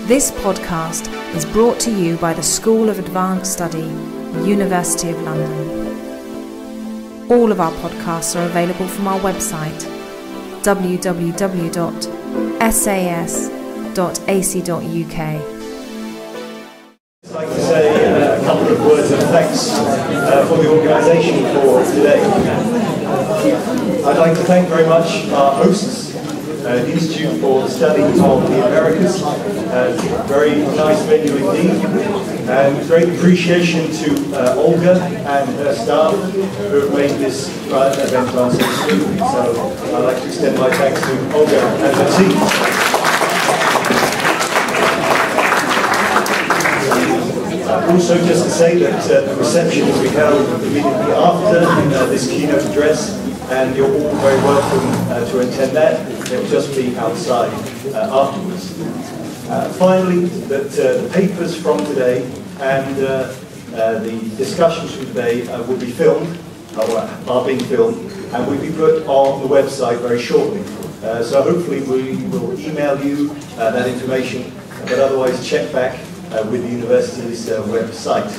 This podcast is brought to you by the School of Advanced Study, University of London. All of our podcasts are available from our website, www.sas.ac.uk. I'd like to say a couple of words of thanks for the organisation for today. I'd like to thank very much our hosts, the Institute for the Study of the Americas. Very nice venue indeed. And great appreciation to Olga and her staff who have made this event run so smoothly. So I'd like to extend my thanks to Olga and her team. Also, just to say that the reception will be held immediately after this keynote address, and you're all very welcome to attend that. It will just be outside afterwards. Finally, that the papers from today and the discussions from today will be filmed, or are being filmed, and will be put on the website very shortly. So hopefully we will email you that information, but otherwise check back with the university's website.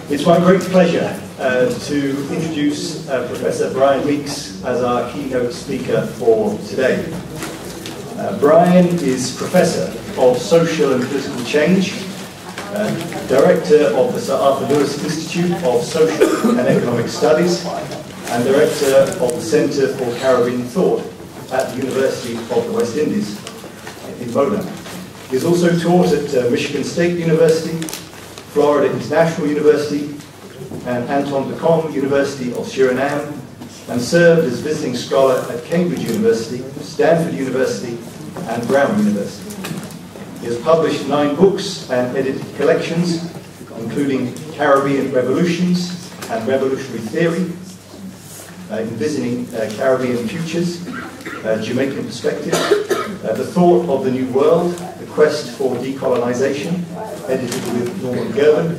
It's my great pleasure to introduce Professor Brian Meeks as our keynote speaker for today. Brian is Professor of Social and Political Change, Director of the Sir Arthur Lewis Institute of Social and Economic Studies, and Director of the Centre for Caribbean Thought at the University of the West Indies in Moda. He has also taught at Michigan State University, Florida International University, and Anton de Kom University of Suriname, and served as visiting scholar at Cambridge University, Stanford University, and Brown University. He has published 9 books and edited collections, including Caribbean Revolutions and Revolutionary Theory, Envisioning Caribbean Futures, Jamaican Perspective, The Thought of the New World, The Quest for Decolonization, edited with Norman Gerben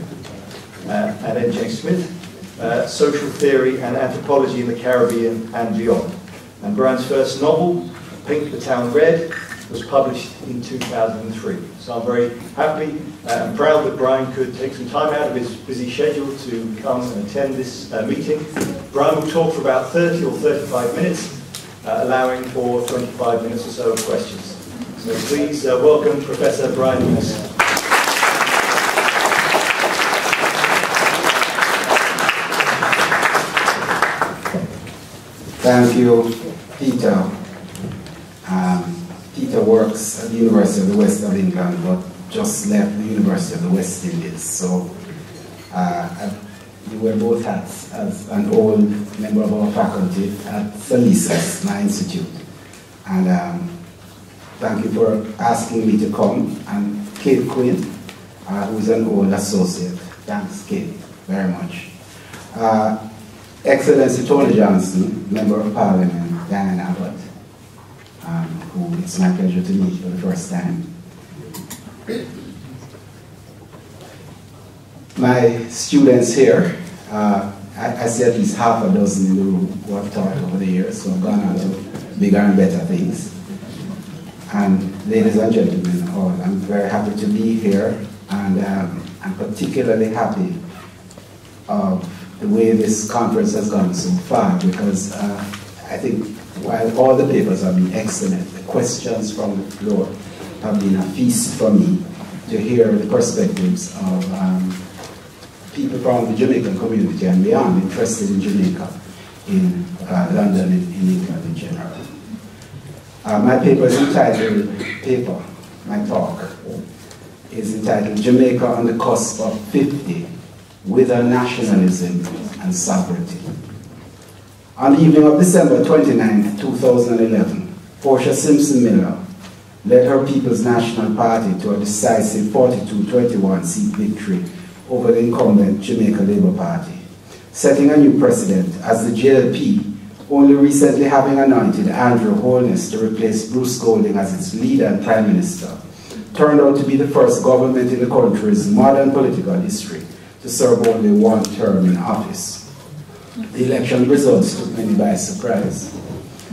and N.J. Smith, Social Theory and Anthropology in the Caribbean and Beyond. And Brian's first novel, Paint the Town Red, was published in 2003. So I'm very happy and proud that Brian could take some time out of his busy schedule to come and attend this meeting. Brian will talk for about 30 or 35 minutes, allowing for 25 minutes or so of questions. So please welcome Professor Brian Meeks. Thank you, Peter. Peter works at the University of the West of England, but just left the University of the West Indies. So you wear both hats as an old member of our faculty at symbolise, my institute. And thank you for asking me to come. And Kate Quinn, who is an old associate. Thanks, Kate, very much. Excellency Tony Johnson, Member of Parliament, Diane Abbott, who it's my pleasure to meet for the first time. My students here, I see at least half a dozen in the room who I've taught over the years, so I've gone on to bigger and better things. And ladies and gentlemen, I'm very happy to be here, and I'm particularly happy of the way this conference has gone so far, because I think while all the papers have been excellent, the questions from the floor have been a feast for me to hear the perspectives of people from the Jamaican community and beyond interested in Jamaica, in London, in England in general. My paper is entitled, my talk is entitled Jamaica on the Cusp of 50, Wither Nationalism and Sovereignty. On the evening of December 29, 2011, Portia Simpson Miller led her People's National Party to a decisive 42-21 seat victory over the incumbent Jamaica Labour Party, setting a new precedent as the JLP, only recently having anointed Andrew Holness to replace Bruce Golding as its leader and Prime Minister, turned out to be the first government in the country's modern political history to serve only one term in office. The election results took many by surprise,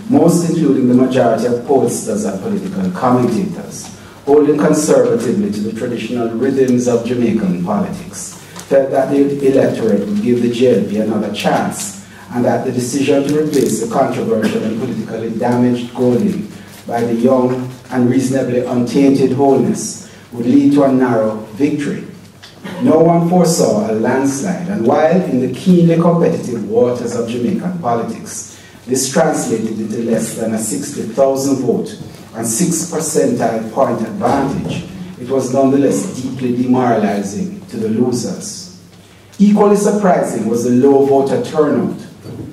most including the majority of pollsters and political commentators, holding conservatively to the traditional rhythms of Jamaican politics, felt that the electorate would give the JLP another chance, and that the decision to replace the controversial and politically damaged Golding by the young and reasonably untainted Holness would lead to a narrow victory. No one foresaw a landslide, and while in the keenly competitive waters of Jamaican politics, this translated into less than a 60,000 vote and 6 percentile point advantage, it was nonetheless deeply demoralizing to the losers. Equally surprising was the low voter turnout,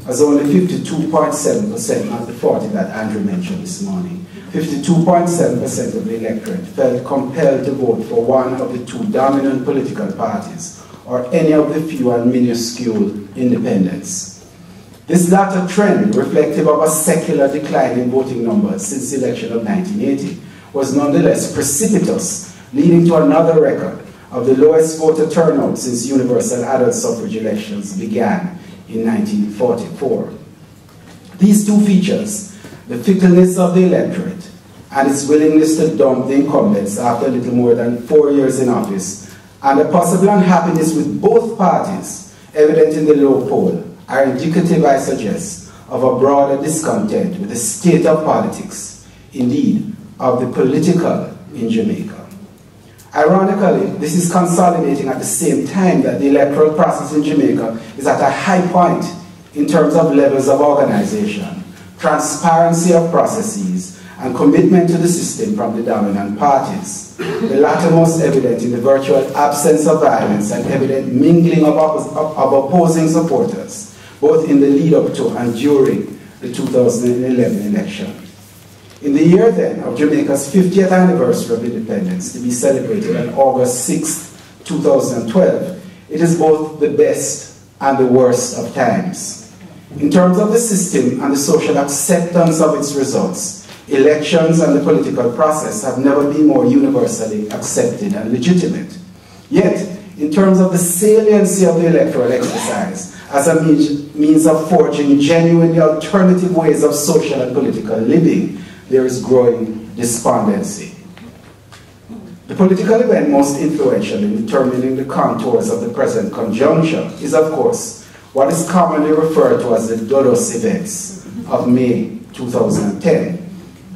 as only 52.7%, not the 40 that Andrew mentioned this morning, 52.7% of the electorate felt compelled to vote for one of the two dominant political parties, or any of the few and minuscule independents. This latter trend, reflective of a secular decline in voting numbers since the election of 1980, was nonetheless precipitous, leading to another record of the lowest voter turnout since universal adult suffrage elections began in 1944. These two features, the fickleness of the electorate and its willingness to dump the incumbents after a little more than 4 years in office, and a possible unhappiness with both parties, evident in the low poll, are indicative, I suggest, of a broader discontent with the state of politics, indeed, of the political in Jamaica. Ironically, this is consolidating at the same time that the electoral process in Jamaica is at a high point in terms of levels of organization, transparency of processes, and commitment to the system from the dominant parties. The latter most evident in the virtual absence of violence and evident mingling of opposing supporters, both in the lead-up to and during the 2011 election. In the year then of Jamaica's 50th anniversary of independence, to be celebrated on August 6, 2012, it is both the best and the worst of times. In terms of the system and the social acceptance of its results, elections and the political process have never been more universally accepted and legitimate. Yet, in terms of the saliency of the electoral exercise, as a means of forging genuinely alternative ways of social and political living, there is growing despondency. The political event most influential in determining the contours of the present conjuncture is, of course, what is commonly referred to as the Dodos events of May 2010.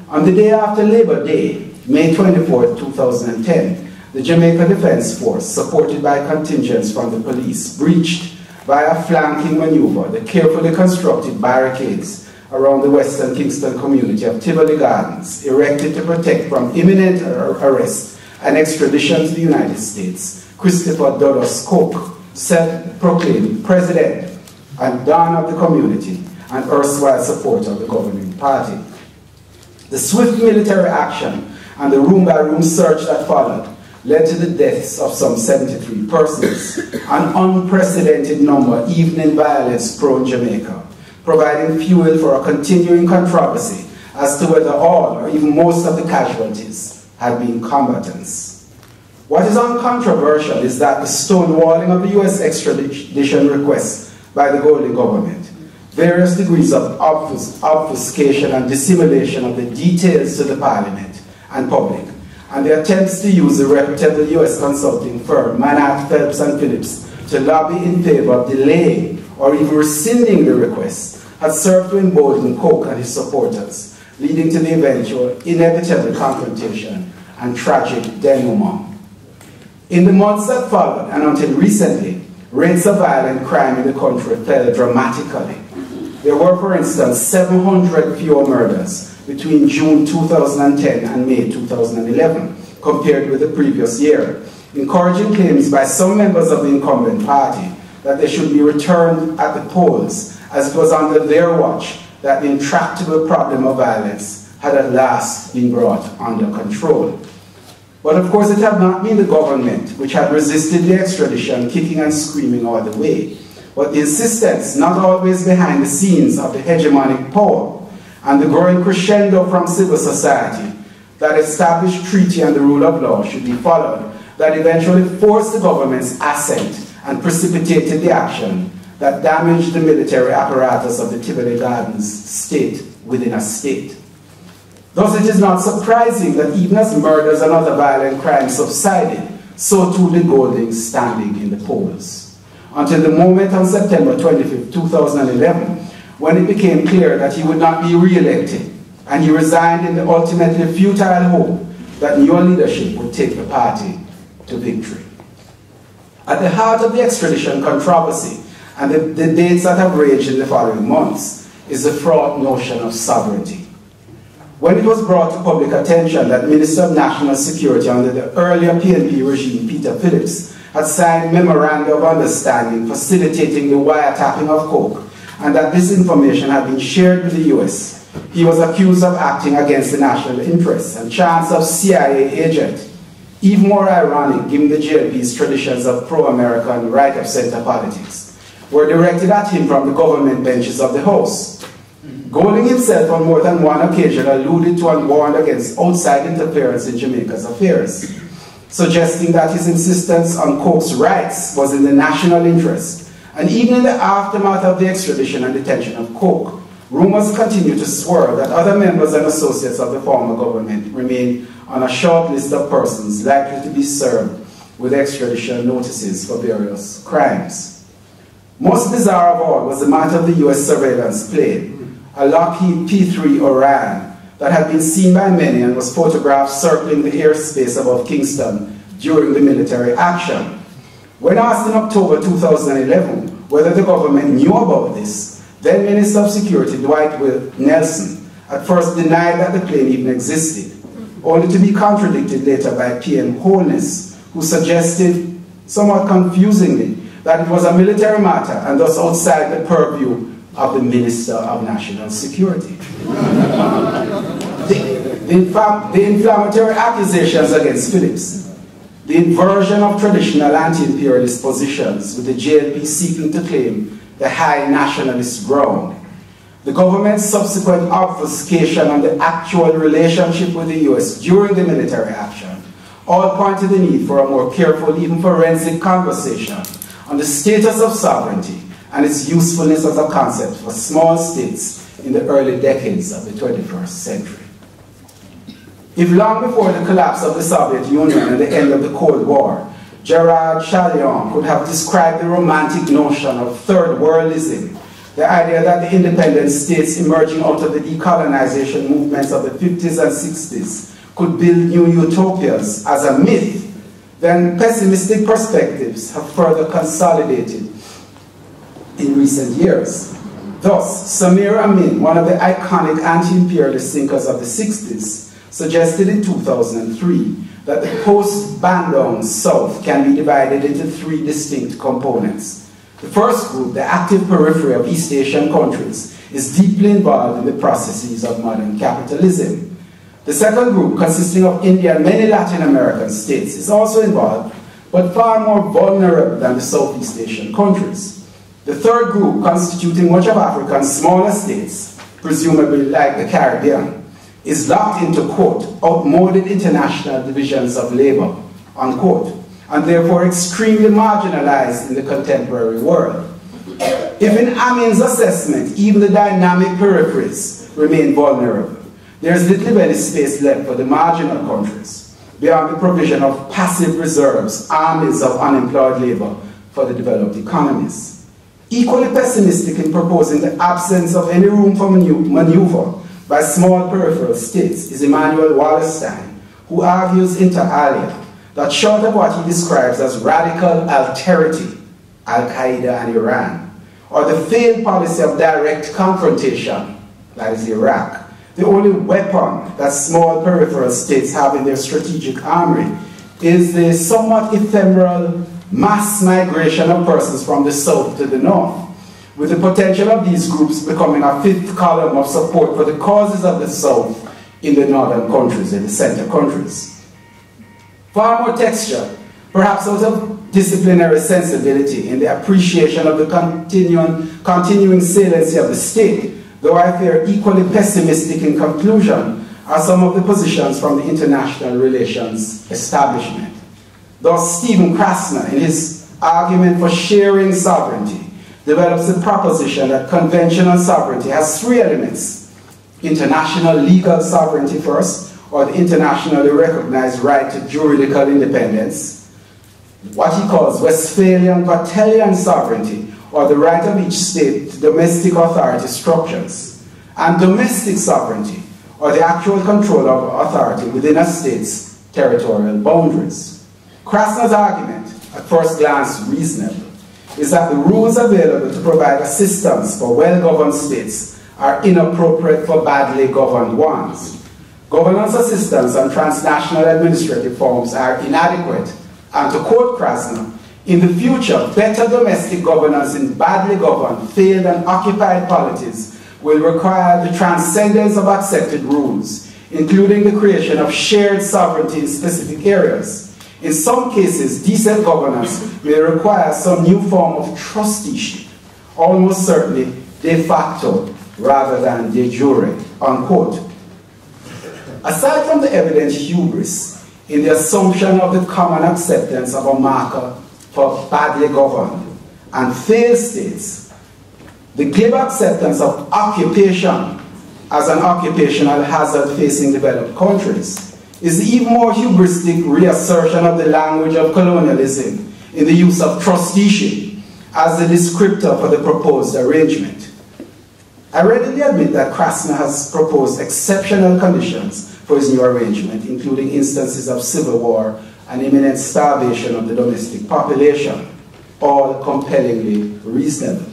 On the day after Labor Day, May 24, 2010, the Jamaica Defense Force, supported by contingents from the police, breached via flanking maneuver the carefully constructed barricades around the Western Kingston community of Tivoli Gardens, erected to protect from imminent arrest and extradition to the United States Christopher Dodos Coke, self-proclaimed president and don of the community and erstwhile supporter of the governing party. The swift military action and the room-by-room search that followed led to the deaths of some 73 persons, an unprecedented number even in violence-prone Jamaica, providing fuel for a continuing controversy as to whether all or even most of the casualties had been combatants. What is uncontroversial is that the stonewalling of the US extradition requests by the Golding government, various degrees of obfuscation and dissimulation of the details to the Parliament and public, and the attempts to use the reputable US consulting firm Manat, Phelps and Phillips to lobby in favor of delaying or even rescinding the request had served to embolden Coke and his supporters, leading to the eventual inevitable confrontation and tragic denouement. In the months that followed, and until recently, rates of violent crime in the country fell dramatically. There were, for instance, 700 fewer murders between June 2010 and May 2011, compared with the previous year, encouraging claims by some members of the incumbent party that they should be returned at the polls, as it was under their watch that the intractable problem of violence had at last been brought under control. But of course it had not been the government which had resisted the extradition, kicking and screaming all the way, but the insistence, not always behind the scenes, of the hegemonic power and the growing crescendo from civil society that established treaty and the rule of law should be followed, that eventually forced the government's assent and precipitated the action that damaged the military apparatus of the Tivoli Gardens state within a state. Thus, it is not surprising that even as murders and other violent crimes subsided, so too did Golding's standing in the polls. Until the moment on September 25, 2011, when it became clear that he would not be re-elected, and he resigned in the ultimately futile hope that new leadership would take the party to victory. At the heart of the extradition controversy and the debates that have raged in the following months is the fraught notion of sovereignty. When it was brought to public attention that Minister of National Security under the earlier PNP regime, Peter Phillips, had signed memoranda of understanding facilitating the wiretapping of coke, and that this information had been shared with the US, he was accused of acting against the national interests and chance of CIA agent. Even more ironic, given the JLP's traditions of pro-American right-of-center politics, were directed at him from the government benches of the House. Golding himself on more than one occasion alluded to and warned against outside interference in Jamaica's affairs, suggesting that his insistence on coke's rights was in the national interest. And even in the aftermath of the extradition and detention of coke, rumors continue to swirl that other members and associates of the former government remain on a short list of persons likely to be served with extradition notices for various crimes. Most bizarre of all was the matter of the US surveillance plane, a Lockheed P-3 Orion, that had been seen by many and was photographed circling the airspace above Kingston during the military action. When asked in October 2011 whether the government knew about this, then Minister of Security Dwight Will Nelson at first denied that the plane even existed, only to be contradicted later by PM Holness, who suggested, somewhat confusingly, that it was a military matter and thus outside the purview of the Minister of National Security. The inflammatory accusations against Phillips, the inversion of traditional anti-imperialist positions with the JLP seeking to claim the high nationalist ground, the government's subsequent obfuscation on the actual relationship with the US during the military action, all point to the need for a more careful, even forensic conversation on the status of sovereignty and its usefulness as a concept for small states in the early decades of the 21st century. If long before the collapse of the Soviet Union and the end of the Cold War, Gerard Chalion could have described the romantic notion of third worldism, the idea that the independent states emerging out of the decolonization movements of the 50s and 60s could build new utopias, as a myth, then pessimistic perspectives have further consolidated in recent years. Thus, Samir Amin, one of the iconic anti-imperialist thinkers of the 60s, suggested in 2003 that the post-Bandung South can be divided into three distinct components. The first group, the active periphery of East Asian countries, is deeply involved in the processes of modern capitalism. The second group, consisting of India and many Latin American states, is also involved, but far more vulnerable than the Southeast Asian countries. The third group, constituting much of Africa's smaller states, presumably like the Caribbean, is locked into, quote, outmoded international divisions of labor, unquote, and therefore extremely marginalized in the contemporary world. If in Amin's assessment, even the dynamic peripheries remain vulnerable, there is little if any space left for the marginal countries, beyond the provision of passive reserves, armies of unemployed labor for the developed economies. Equally pessimistic in proposing the absence of any room for maneuver by small peripheral states is Emmanuel Wallerstein, who argues inter alia that short of what he describes as radical alterity, Al-Qaeda and Iran, or the failed policy of direct confrontation, that is Iraq, the only weapon that small peripheral states have in their strategic armory is the somewhat ephemeral mass migration of persons from the south to the north, with the potential of these groups becoming a fifth column of support for the causes of the south in the northern countries, in the center countries. Far more texture, perhaps out of disciplinary sensibility in the appreciation of the continuing saliency of the state, though I fear equally pessimistic in conclusion, are some of the positions from the international relations establishment. Thus, Stephen Krasner, in his argument for sharing sovereignty, develops the proposition that conventional sovereignty has three elements: international legal sovereignty first, or the internationally recognized right to juridical independence, what he calls Westphalian Vatelian sovereignty, or the right of each state to domestic authority structures, and domestic sovereignty, or the actual control of authority within a state's territorial boundaries. Krasner's argument, at first glance reasonable, is that the rules available to provide assistance for well-governed states are inappropriate for badly governed ones. Governance assistance and transnational administrative forms are inadequate, and to quote Krasner, in the future, better domestic governance in badly governed, failed and occupied polities will require the transcendence of accepted rules, including the creation of shared sovereignty in specific areas. In some cases, decent governance may require some new form of trusteeship, almost certainly de facto rather than de jure, unquote. Aside from the evident hubris in the assumption of the common acceptance of a marker for badly governed and failed states, the glib acceptance of occupation as an occupational hazard facing developed countries is the even more hubristic reassertion of the language of colonialism in the use of trusteeship as the descriptor for the proposed arrangement. I readily admit that Krasner has proposed exceptional conditions for his new arrangement, including instances of civil war and imminent starvation of the domestic population, all compellingly reasonable.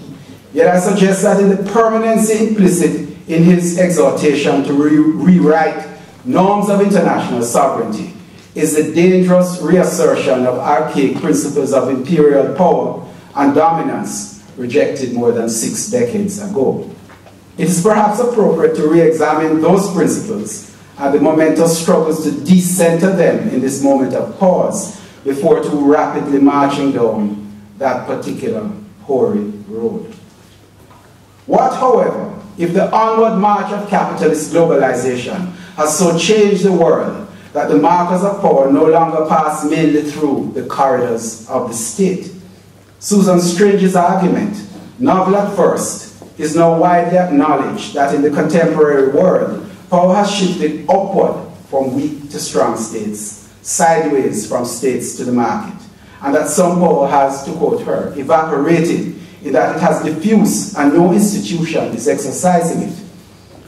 Yet I suggest that in the permanency implicit in his exhortation to rewrite norms of international sovereignty is the dangerous reassertion of archaic principles of imperial power and dominance rejected more than 6 decades ago. It is perhaps appropriate to re-examine those principles and the momentous struggles to decenter them in this moment of pause before too rapidly marching down that particular hoary road. What, however, if the onward march of capitalist globalization has so changed the world that the markers of power no longer pass mainly through the corridors of the state? Susan Strange's argument, novel at first, is now widely acknowledged that in the contemporary world, power has shifted upward from weak to strong states, sideways from states to the market, and that some power has, to quote her, evaporated in that it has diffused and no institution is exercising it.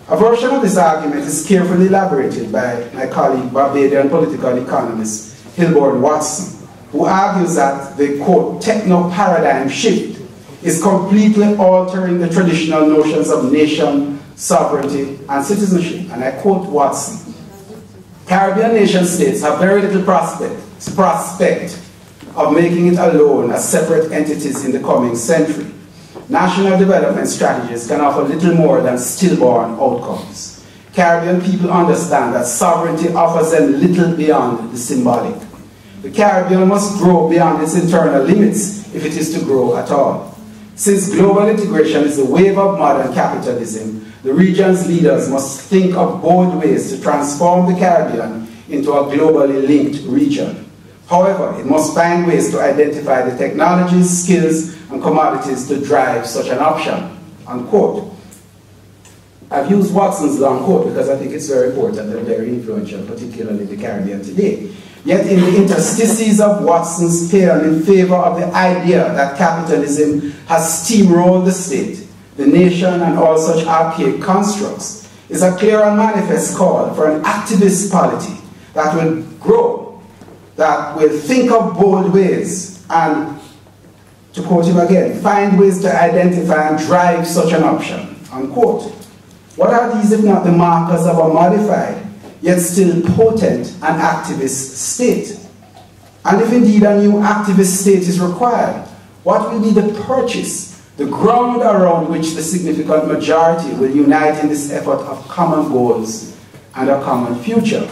A version of this argument is carefully elaborated by my colleague, Barbadian political economist Hilborn Watson, who argues that the, quote, techno-paradigm shift is completely altering the traditional notions of nation, sovereignty, and citizenship. And I quote Watson, Caribbean nation states have very little prospect of making it alone as separate entities in the coming century. National development strategies can offer little more than stillborn outcomes. Caribbean people understand that sovereignty offers them little beyond the symbolic. The Caribbean must grow beyond its internal limits if it is to grow at all. Since global integration is the wave of modern capitalism, the region's leaders must think of bold ways to transform the Caribbean into a globally linked region. However, it must find ways to identify the technologies, skills, and commodities to drive such an option, unquote. I've used Watson's long quote because I think it's very important and very influential, particularly in the Caribbean today. Yet in the interstices of Watson's paean in favor of the idea that capitalism has steamrolled the state, the nation, and all such archaic constructs, is a clear and manifest call for an activist polity that will grow, that will think of bold ways and, to quote him again, find ways to identify and drive such an option, unquote. What are these if not the markers of a modified, yet still potent and activist state? And if indeed a new activist state is required, what will be the purchase, the ground around which the significant majority will unite in this effort of common goals and a common future?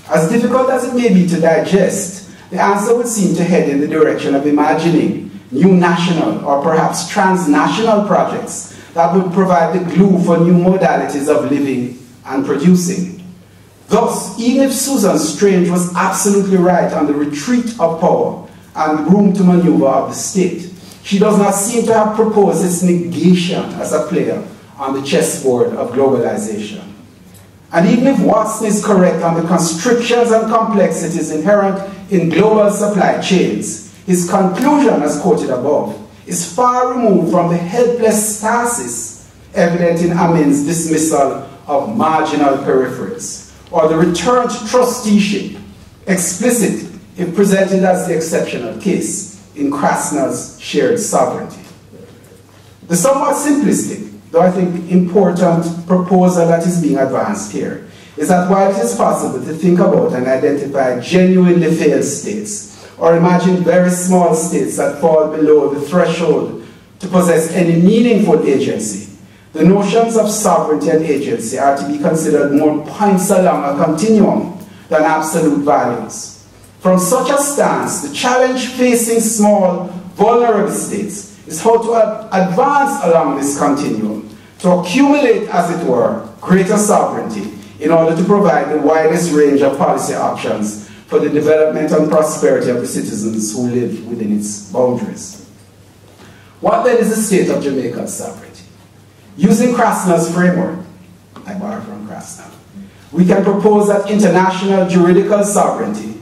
As difficult as it may be to digest, the answer would seem to head in the direction of imagining new national or perhaps transnational projects that would provide the glue for new modalities of living and producing. Thus, even if Susan Strange was absolutely right on the retreat of power and room to maneuver of the state, she does not seem to have proposed its negation as a player on the chessboard of globalization. And even if Watson is correct on the constrictions and complexities inherent in global supply chains, his conclusion, as quoted above, is far removed from the helpless stasis evident in Amin's dismissal of marginal peripheries, or the return to trusteeship, explicit if presented as the exceptional case in Krasner's shared sovereignty. The somewhat simplistic, though I think important proposal that is being advanced here is that while it is possible to think about and identify genuinely failed states, or imagine very small states that fall below the threshold to possess any meaningful agency, the notions of sovereignty and agency are to be considered more points along a continuum than absolute values. From such a stance, the challenge facing small, vulnerable states is how to advance along this continuum, to accumulate, as it were, greater sovereignty in order to provide the widest range of policy options for the development and prosperity of the citizens who live within its boundaries. What then is the state of Jamaica's sovereignty? Using Krasner's framework, I borrow from Krasner, we can propose that international juridical sovereignty,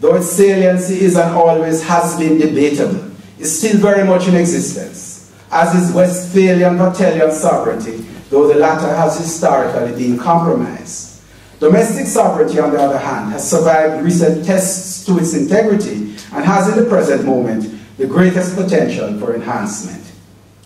though its saliency is and always has been debatable, is still very much in existence, as is Westphalian Vatelian sovereignty, though the latter has historically been compromised. Domestic sovereignty, on the other hand, has survived recent tests to its integrity and has in the present moment the greatest potential for enhancement.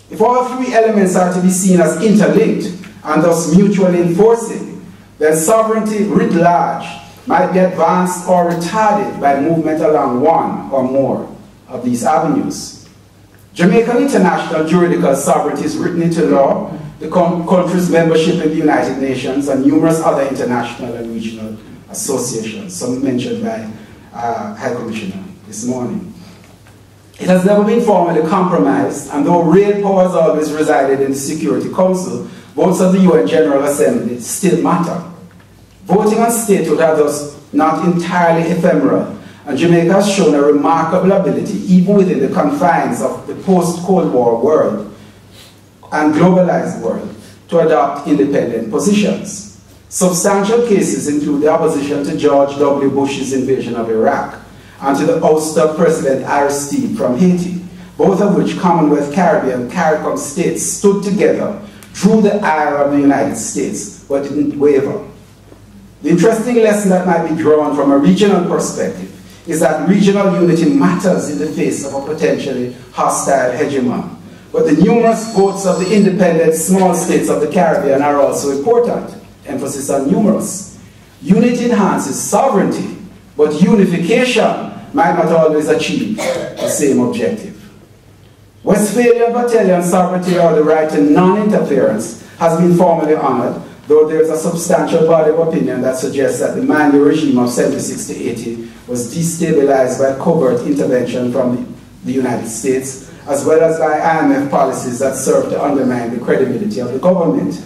If all three elements are to be seen as interlinked and thus mutually enforcing, then sovereignty writ large might be advanced or retarded by movement along one or more of these avenues. Jamaican international juridical sovereignty is written into law, the country's membership in the United Nations, and numerous other international and regional associations, some mentioned by High Commissioner this morning. It has never been formally compromised, and though real powers always resided in the Security Council, votes of the UN General Assembly still matter. Voting on statehood are thus not entirely ephemeral, and Jamaica has shown a remarkable ability, even within the confines of the post-Cold War world and globalized world, to adopt independent positions. Substantial cases include the opposition to George W. Bush's invasion of Iraq and to the ouster of President Aristide from Haiti, both of which Commonwealth Caribbean CARICOM states stood together, drew the ire of the United States, but didn't waver. The interesting lesson that might be drawn from a regional perspective is that regional unity matters in the face of a potentially hostile hegemon. But the numerous votes of the independent small states of the Caribbean are also important. Emphasis on numerous. Unity enhances sovereignty, but unification might not always achieve the same objective. Westphalian Vatelian sovereignty, or the right to non-interference, has been formally honored, though there is a substantial body of opinion that suggests that the Manley regime of 76 to 80 was destabilized by covert intervention from the United States, as well as by IMF policies that serve to undermine the credibility of the government.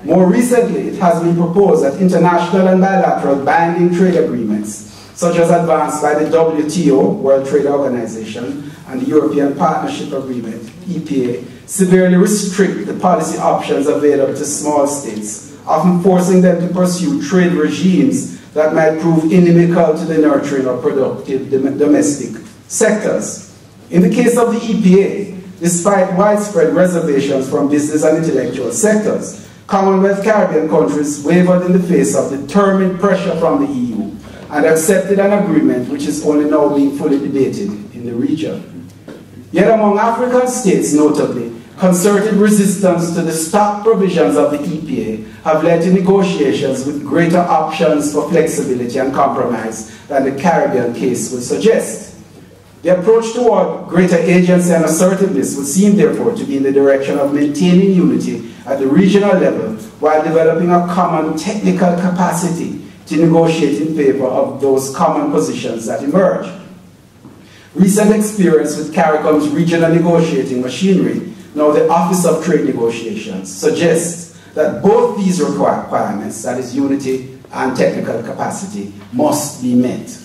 More recently, it has been proposed that international and bilateral binding trade agreements, such as advanced by the WTO, World Trade Organization, and the European Partnership Agreement, EPA, severely restrict the policy options available to small states, often forcing them to pursue trade regimes that might prove inimical to the nurturing or productive domestic sectors. In the case of the EPA, despite widespread reservations from business and intellectual sectors, Commonwealth Caribbean countries wavered in the face of determined pressure from the EU and accepted an agreement which is only now being fully debated in the region. Yet among African states, notably, concerted resistance to the stock provisions of the EPA have led to negotiations with greater options for flexibility and compromise than the Caribbean case would suggest. The approach toward greater agency and assertiveness would seem, therefore, to be in the direction of maintaining unity at the regional level while developing a common technical capacity to negotiate in favor of those common positions that emerge. Recent experience with CARICOM's regional negotiating machinery, now the Office of Trade Negotiations, suggests that both these requirements, that is unity and technical capacity, must be met.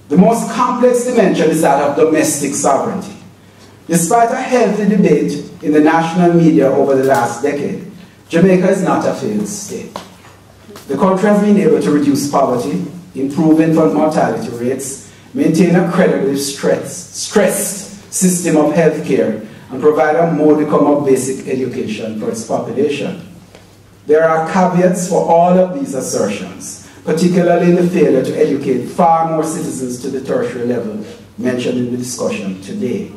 The most complex dimension is that of domestic sovereignty. Despite a healthy debate in the national media over the last decade, Jamaica is not a failed state. The country has been able to reduce poverty, improve infant mortality rates, maintain a credibly stressed system of health care, and provide a modicum of basic education for its population. There are caveats for all of these assertions, particularly in the failure to educate far more citizens to the tertiary level mentioned in the discussion today.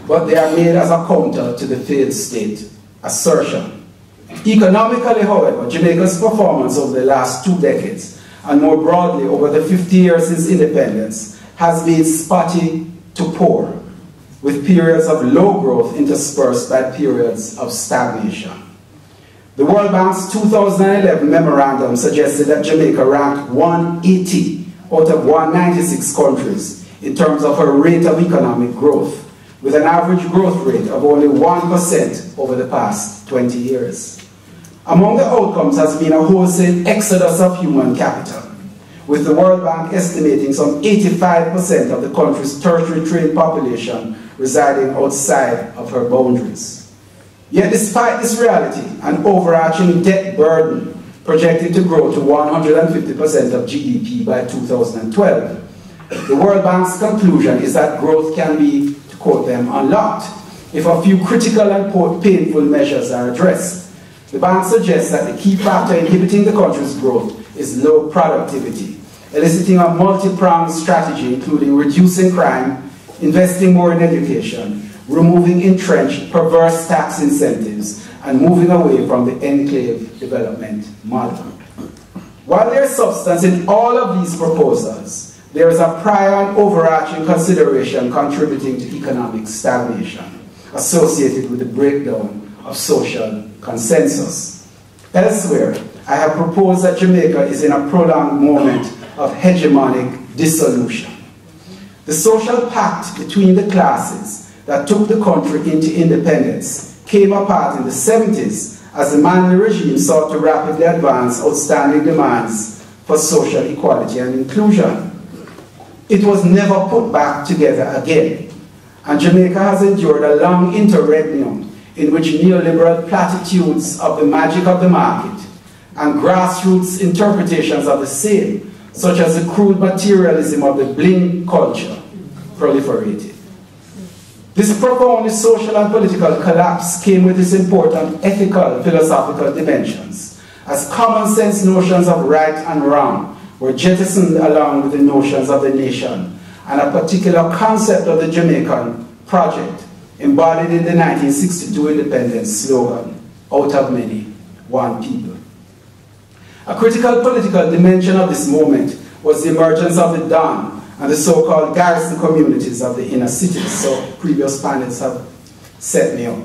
But they are made as a counter to the failed state assertion. Economically, however, Jamaica's performance over the last 2 decades, and more broadly over the 50 years since independence, has been spotty to poor, with periods of low growth interspersed by periods of stagnation. The World Bank's 2011 memorandum suggested that Jamaica ranked 180 out of 196 countries in terms of a rate of economic growth, with an average growth rate of only 1% over the past 20 years. Among the outcomes has been a wholesale exodus of human capital, with the World Bank estimating some 85% of the country's tertiary trained population residing outside of her boundaries. Yet despite this reality, an overarching debt burden projected to grow to 150% of GDP by 2012, the World Bank's conclusion is that growth can be, to quote them, unlocked if a few critical and painful measures are addressed. The bank suggests that the key factor inhibiting the country's growth is low productivity, eliciting a multi-pronged strategy including reducing crime, investing more in education, removing entrenched perverse tax incentives, and moving away from the enclave development model. While there is substance in all of these proposals, there is a prior and overarching consideration contributing to economic stagnation associated with the breakdown of social consensus. Elsewhere, I have proposed that Jamaica is in a prolonged moment of hegemonic dissolution. The social pact between the classes that took the country into independence came apart in the 70s as the Manley regime sought to rapidly advance outstanding demands for social equality and inclusion. It was never put back together again, and Jamaica has endured a long interregnum in which neoliberal platitudes of the magic of the market and grassroots interpretations of the same, such as the crude materialism of the bling culture, proliferated. This profound social and political collapse came with its important ethical, philosophical dimensions, as common sense notions of right and wrong were jettisoned along with the notions of the nation and a particular concept of the Jamaican project embodied in the 1962 independence slogan, "Out of many, one people." A critical political dimension of this moment was the emergence of the Don and the so-called garrison communities of the inner cities, so previous panels have set me up.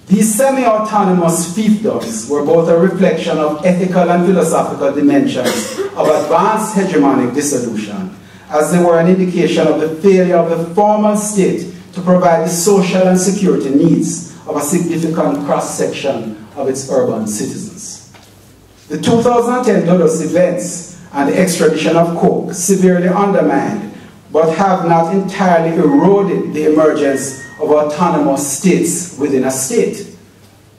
These semi-autonomous fiefdoms were both a reflection of ethical and philosophical dimensions of advanced hegemonic dissolution, as they were an indication of the failure of the formal state to provide the social and security needs of a significant cross-section of its urban citizens. The 2010 Dodos events and the extradition of Coke severely undermined, but have not entirely eroded the emergence of autonomous states within a state.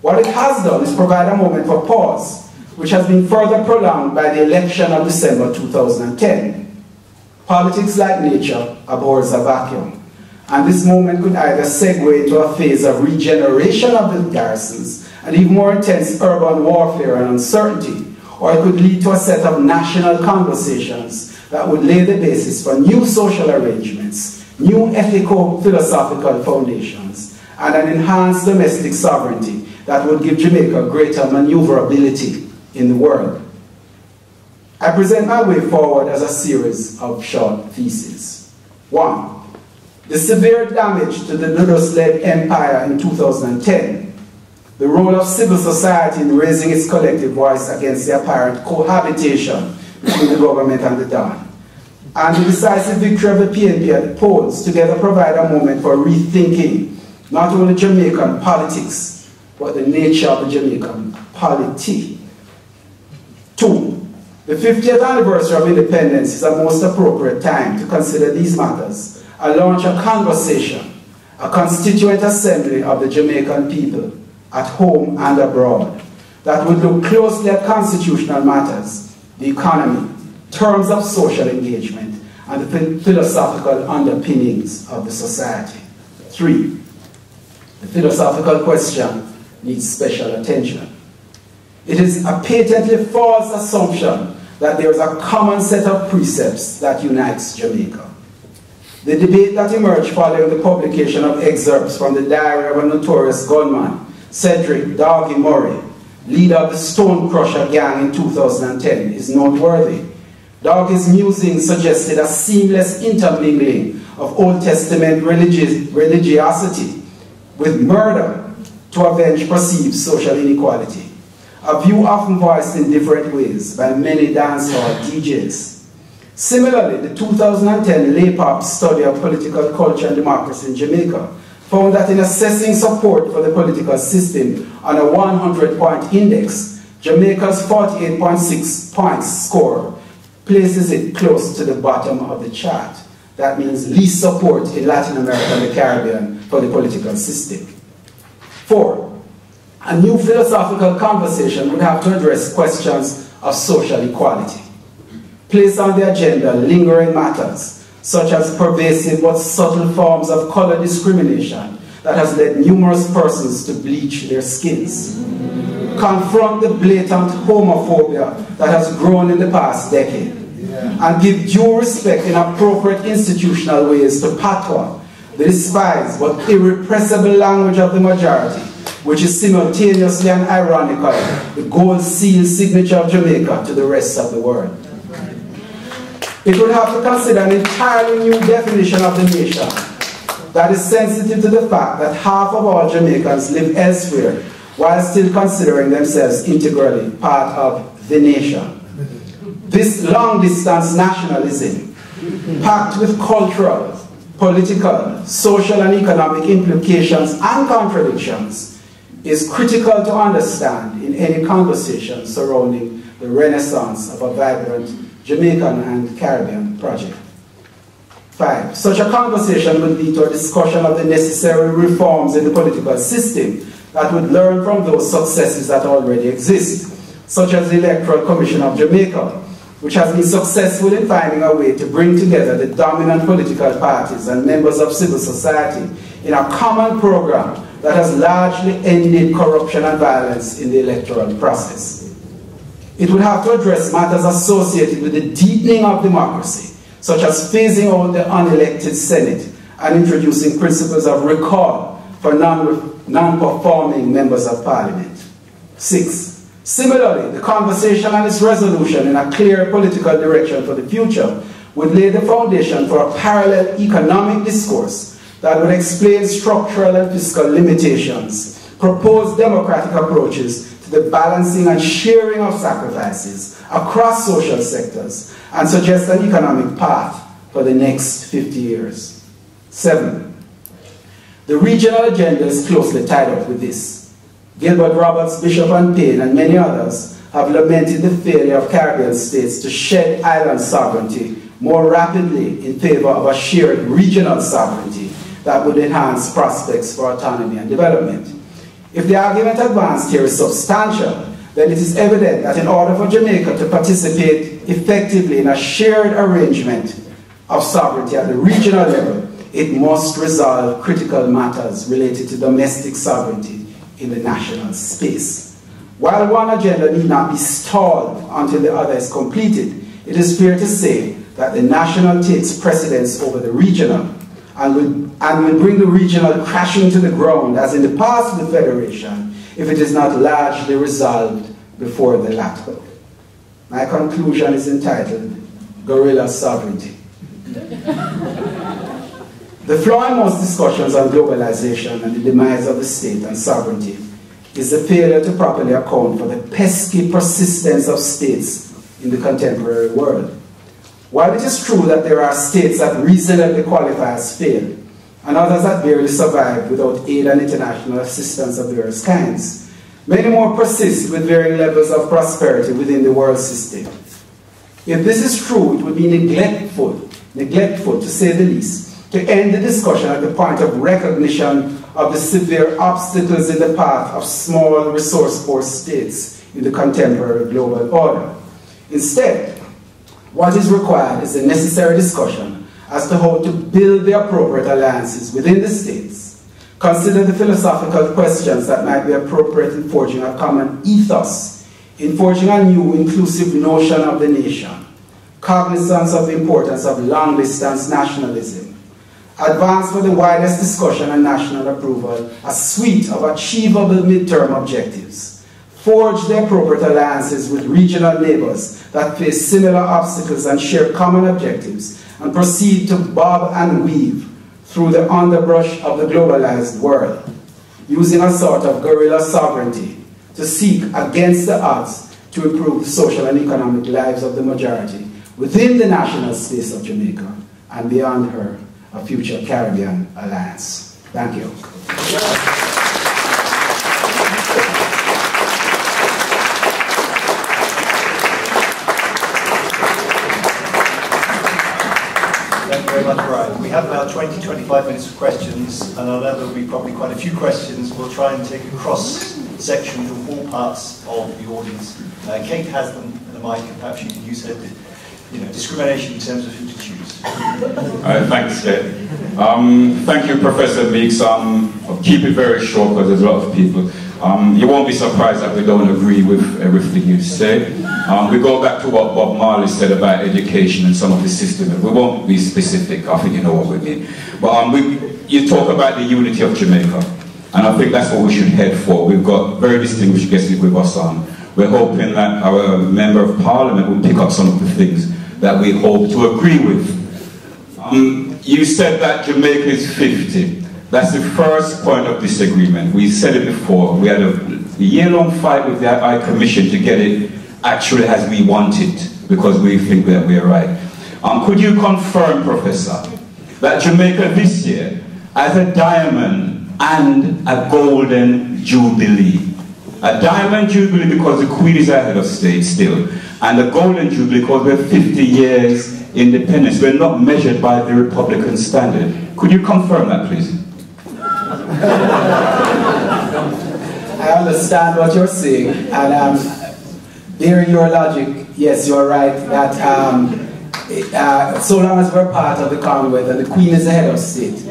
What it has done is provide a moment for pause, which has been further prolonged by the election of December 2010. Politics, like nature, abhors a vacuum, and this moment could either segue into a phase of regeneration of the garrisons and even more intense urban warfare and uncertainty, or it could lead to a set of national conversations that would lay the basis for new social arrangements, new ethico-philosophical foundations, and an enhanced domestic sovereignty that would give Jamaica greater maneuverability in the world. I present my way forward as a series of short theses. 1. The severe damage to the Dodos-led empire in 2010, the role of civil society in raising its collective voice against the apparent cohabitation between the government and the Don, and the decisive victory of the PNP at the polls together provide a moment for rethinking not only Jamaican politics, but the nature of the Jamaican polity. 2. The 50th anniversary of independence is a most appropriate time to consider these matters and launch a conversation, a constituent assembly of the Jamaican people, at home and abroad, that would look closely at constitutional matters, the economy, terms of social engagement, and the philosophical underpinnings of the society. 3. The philosophical question needs special attention. It is a patently false assumption that there is a common set of precepts that unites Jamaica. The debate that emerged following the publication of excerpts from the diary of a notorious gunman, Cedric Doggy Murray, leader of the Stone Crusher gang in 2010, is noteworthy. Doggy's musings suggested a seamless intermingling of Old Testament religiosity with murder to avenge perceived social inequality, a view often voiced in different ways by many dancehall DJs. Similarly, the 2010 LAPOP study of political culture and democracy in Jamaica found that in assessing support for the political system on a 100-point index, Jamaica's 48.6 points score places it close to the bottom of the chart. That means least support in Latin America and the Caribbean for the political system. 4. A new philosophical conversation would have to address questions of social equality. Place on the agenda lingering matters, such as pervasive but subtle forms of color discrimination that has led numerous persons to bleach their skins. Confront the blatant homophobia that has grown in the past decade, and give due respect in appropriate institutional ways to patois, the despised but irrepressible language of the majority, which is simultaneously and ironically the gold seal signature of Jamaica to the rest of the world. It would have to consider an entirely new definition of the nation that is sensitive to the fact that half of all Jamaicans live elsewhere while still considering themselves integrally part of the nation. This long-distance nationalism, packed with cultural, political, social and economic implications and contradictions, is critical to understand in any conversation surrounding the renaissance of a vibrant Jamaican and Caribbean project. 5. Such a conversation would lead to a discussion of the necessary reforms in the political system that would learn from those successes that already exist, such as the Electoral Commission of Jamaica, which has been successful in finding a way to bring together the dominant political parties and members of civil society in a common program that has largely ended corruption and violence in the electoral process. It would have to address matters associated with the deepening of democracy, such as phasing out the unelected Senate and introducing principles of recall for non-performing members of Parliament. 6. Similarly, the conversation and its resolution in a clear political direction for the future would lay the foundation for a parallel economic discourse that would explain structural and fiscal limitations, propose democratic approaches to the balancing and sharing of sacrifices across social sectors, and suggest an economic path for the next 50 years. 7. The regional agenda is closely tied up with this. Gilbert Roberts, Bishop and Payne, and many others have lamented the failure of Caribbean states to shed island sovereignty more rapidly in favor of a shared regional sovereignty that would enhance prospects for autonomy and development. If the argument advanced here is substantial, then it is evident that in order for Jamaica to participate effectively in a shared arrangement of sovereignty at the regional level, it must resolve critical matters related to domestic sovereignty in the national space. While one agenda need not be stalled until the other is completed, it is fair to say that the national takes precedence over the regional and will bring the regional crashing to the ground, as in the past with federation, if it is not largely resolved before the latter. My conclusion is entitled, Guerrilla Sovereignty. The flaw in most discussions on globalization and the demise of the state and sovereignty is the failure to properly account for the pesky persistence of states in the contemporary world. While it is true that there are states that reasonably qualify as failed, and others that barely survive without aid and international assistance of various kinds, many more persist with varying levels of prosperity within the world system. If this is true, it would be neglectful to say the least, to end the discussion at the point of recognition of the severe obstacles in the path of small resource-poor states in the contemporary global order. Instead, what is required is a necessary discussion as to how to build the appropriate alliances within the states, consider the philosophical questions that might be appropriate in forging a common ethos, in forging a new inclusive notion of the nation, cognizance of the importance of long-distance nationalism, advance for the widest discussion and national approval a suite of achievable midterm objectives, forge the appropriate alliances with regional neighbors that face similar obstacles and share common objectives, and proceed to bob and weave through the underbrush of the globalized world, using a sort of guerrilla sovereignty to seek against the odds to improve the social and economic lives of the majority within the national space of Jamaica and beyond her, a future Caribbean alliance. Thank you. Thank you very much, Brian. We have about 20-25 minutes for questions, and I know there will be probably quite a few questions. We'll try and take a cross-section from all parts of the audience. Kate has the mic, and perhaps you can use her discrimination in terms of who to choose. Thanks, Ed. Thank you, Professor Meeks. I'll keep it very short because there's a lot of people. You won't be surprised that we don't agree with everything you say. We go back to what Bob Marley said about education and some of the systems. We won't be specific, I think you know what we mean. But you talk about the unity of Jamaica, and I think that's what we should head for. We've got very distinguished guests with us on. We're hoping that our Member of Parliament will pick up some of the things that we hope to agree with. You said that Jamaica is 50. That's the first point of disagreement. We said it before. We had a year-long fight with the High Commission to get it actually as we want it, because we think that we're right. Could you confirm, Professor, that Jamaica this year has a diamond and a golden jubilee? A diamond jubilee because the Queen is ahead of state still, and a golden jubilee because we're 50 years independence. We're not measured by the Republican standard. Could you confirm that, please? I understand what you're saying, and bearing your logic, yes, you're right, that so long as we're part of the Commonwealth and the Queen is the head of state,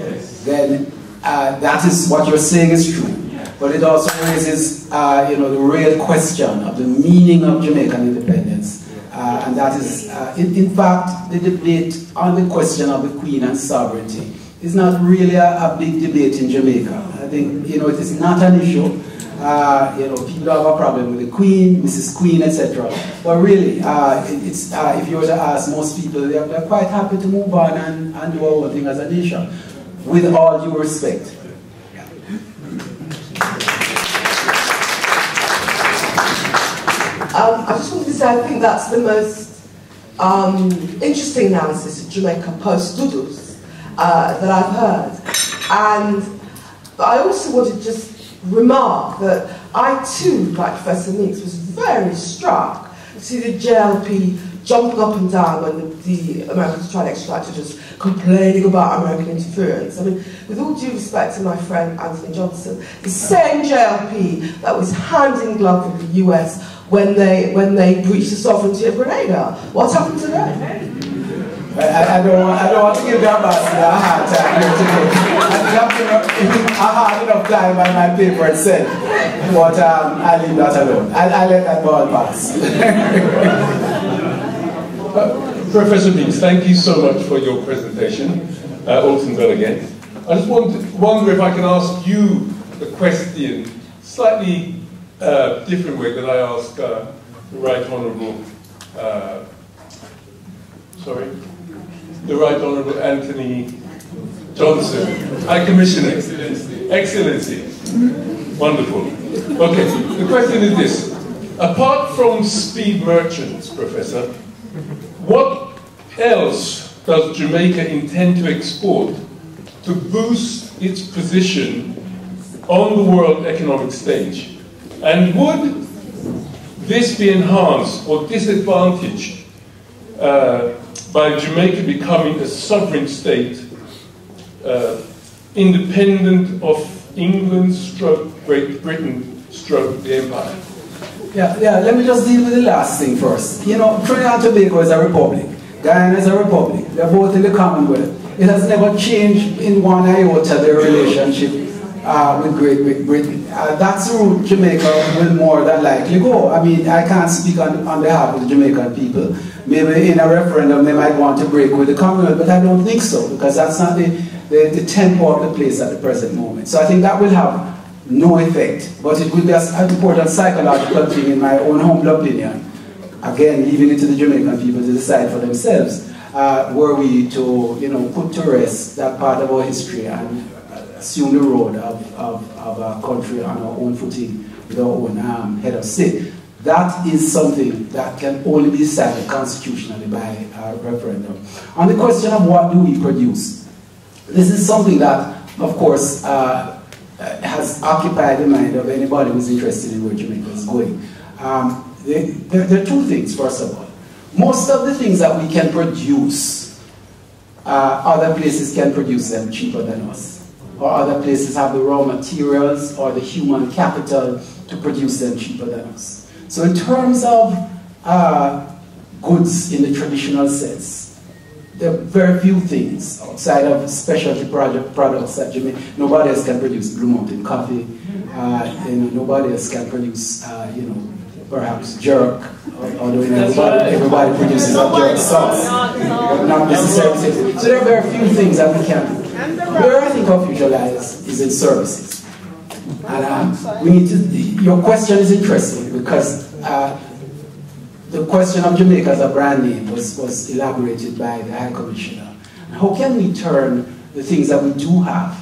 then that is what you're saying is true. But it also raises, the real question of the meaning of Jamaican independence. And that is, in fact, the debate on the question of the Queen and sovereignty is not really a big debate in Jamaica. I think, it is not an issue. People have a problem with the Queen, Mrs. Queen, etc. But really, if you were to ask most people, they're quite happy to move on and do our own thing as a nation, with all due respect. I just wanted to say I think that's the most interesting analysis of Jamaica post-Dudus that I've heard. And I also wanted to just remark that I too, like Professor Meeks, was very struck to see the JLP jumping up and down when the Americans tried to extradite, just complaining about American interference. I mean, with all due respect to my friend Anthony Johnson, the same JLP that was hand in glove with the US when they breached the sovereignty of Grenada. What's happened to them? I don't want to give the ambassador a hard time here today. I think I'm giving a hard enough time by my paper itself. But I'll leave that alone. I'll let that ball pass. Professor Meeks, thank you so much for your presentation. Alton Bell again. I just wonder if I can ask you the question slightly different way that I asked the Right Honourable the Right Honourable Anthony Johnson, High Commissioner. Excellency. Wonderful. Okay, the question is this. Apart from speed merchants, Professor, what else does Jamaica intend to export to boost its position on the world economic stage? And would this be enhanced or disadvantaged by Jamaica becoming a sovereign state, independent of England stroke Great Britain stroke the Empire? Yeah, let me just deal with the last thing first. You know, Trinidad and Tobago is a republic. Guyana is a republic. They're both in the Commonwealth. It has never changed in one iota their relationship with Great Britain. That's the route Jamaica will more than likely go. I mean, I can't speak on behalf of the Jamaican people. Maybe in a referendum they might want to break with the Commonwealth, but I don't think so, because that's not the tempo of the place at the present moment. So I think that will have no effect, but it will be an important psychological thing in my own humble opinion. Again, leaving it to the Jamaican people to decide for themselves, were we to, you know, put to rest that part of our history and assume the road of our country on our own footing with our own head of state. That is something that can only be decided constitutionally by a referendum. On the question of what do we produce, this is something that, of course, has occupied the mind of anybody who's interested in where Jamaica is going. There are two things, first of all. Most of the things that we can produce, other places can produce them cheaper than us. Or other places have the raw materials or the human capital to produce them cheaper than us. So in terms of goods in the traditional sense, there are very few things outside of specialty products that nobody else can produce. Blue Mountain coffee, nobody else can produce, perhaps jerk, although everybody produces jerk sauce. Not necessarily. So there are very few things that we can do. Where I think our future lies is in services. And we need to, your question is interesting because the question of Jamaica as a brand name was elaborated by the High Commissioner. How can we turn the things that we do have,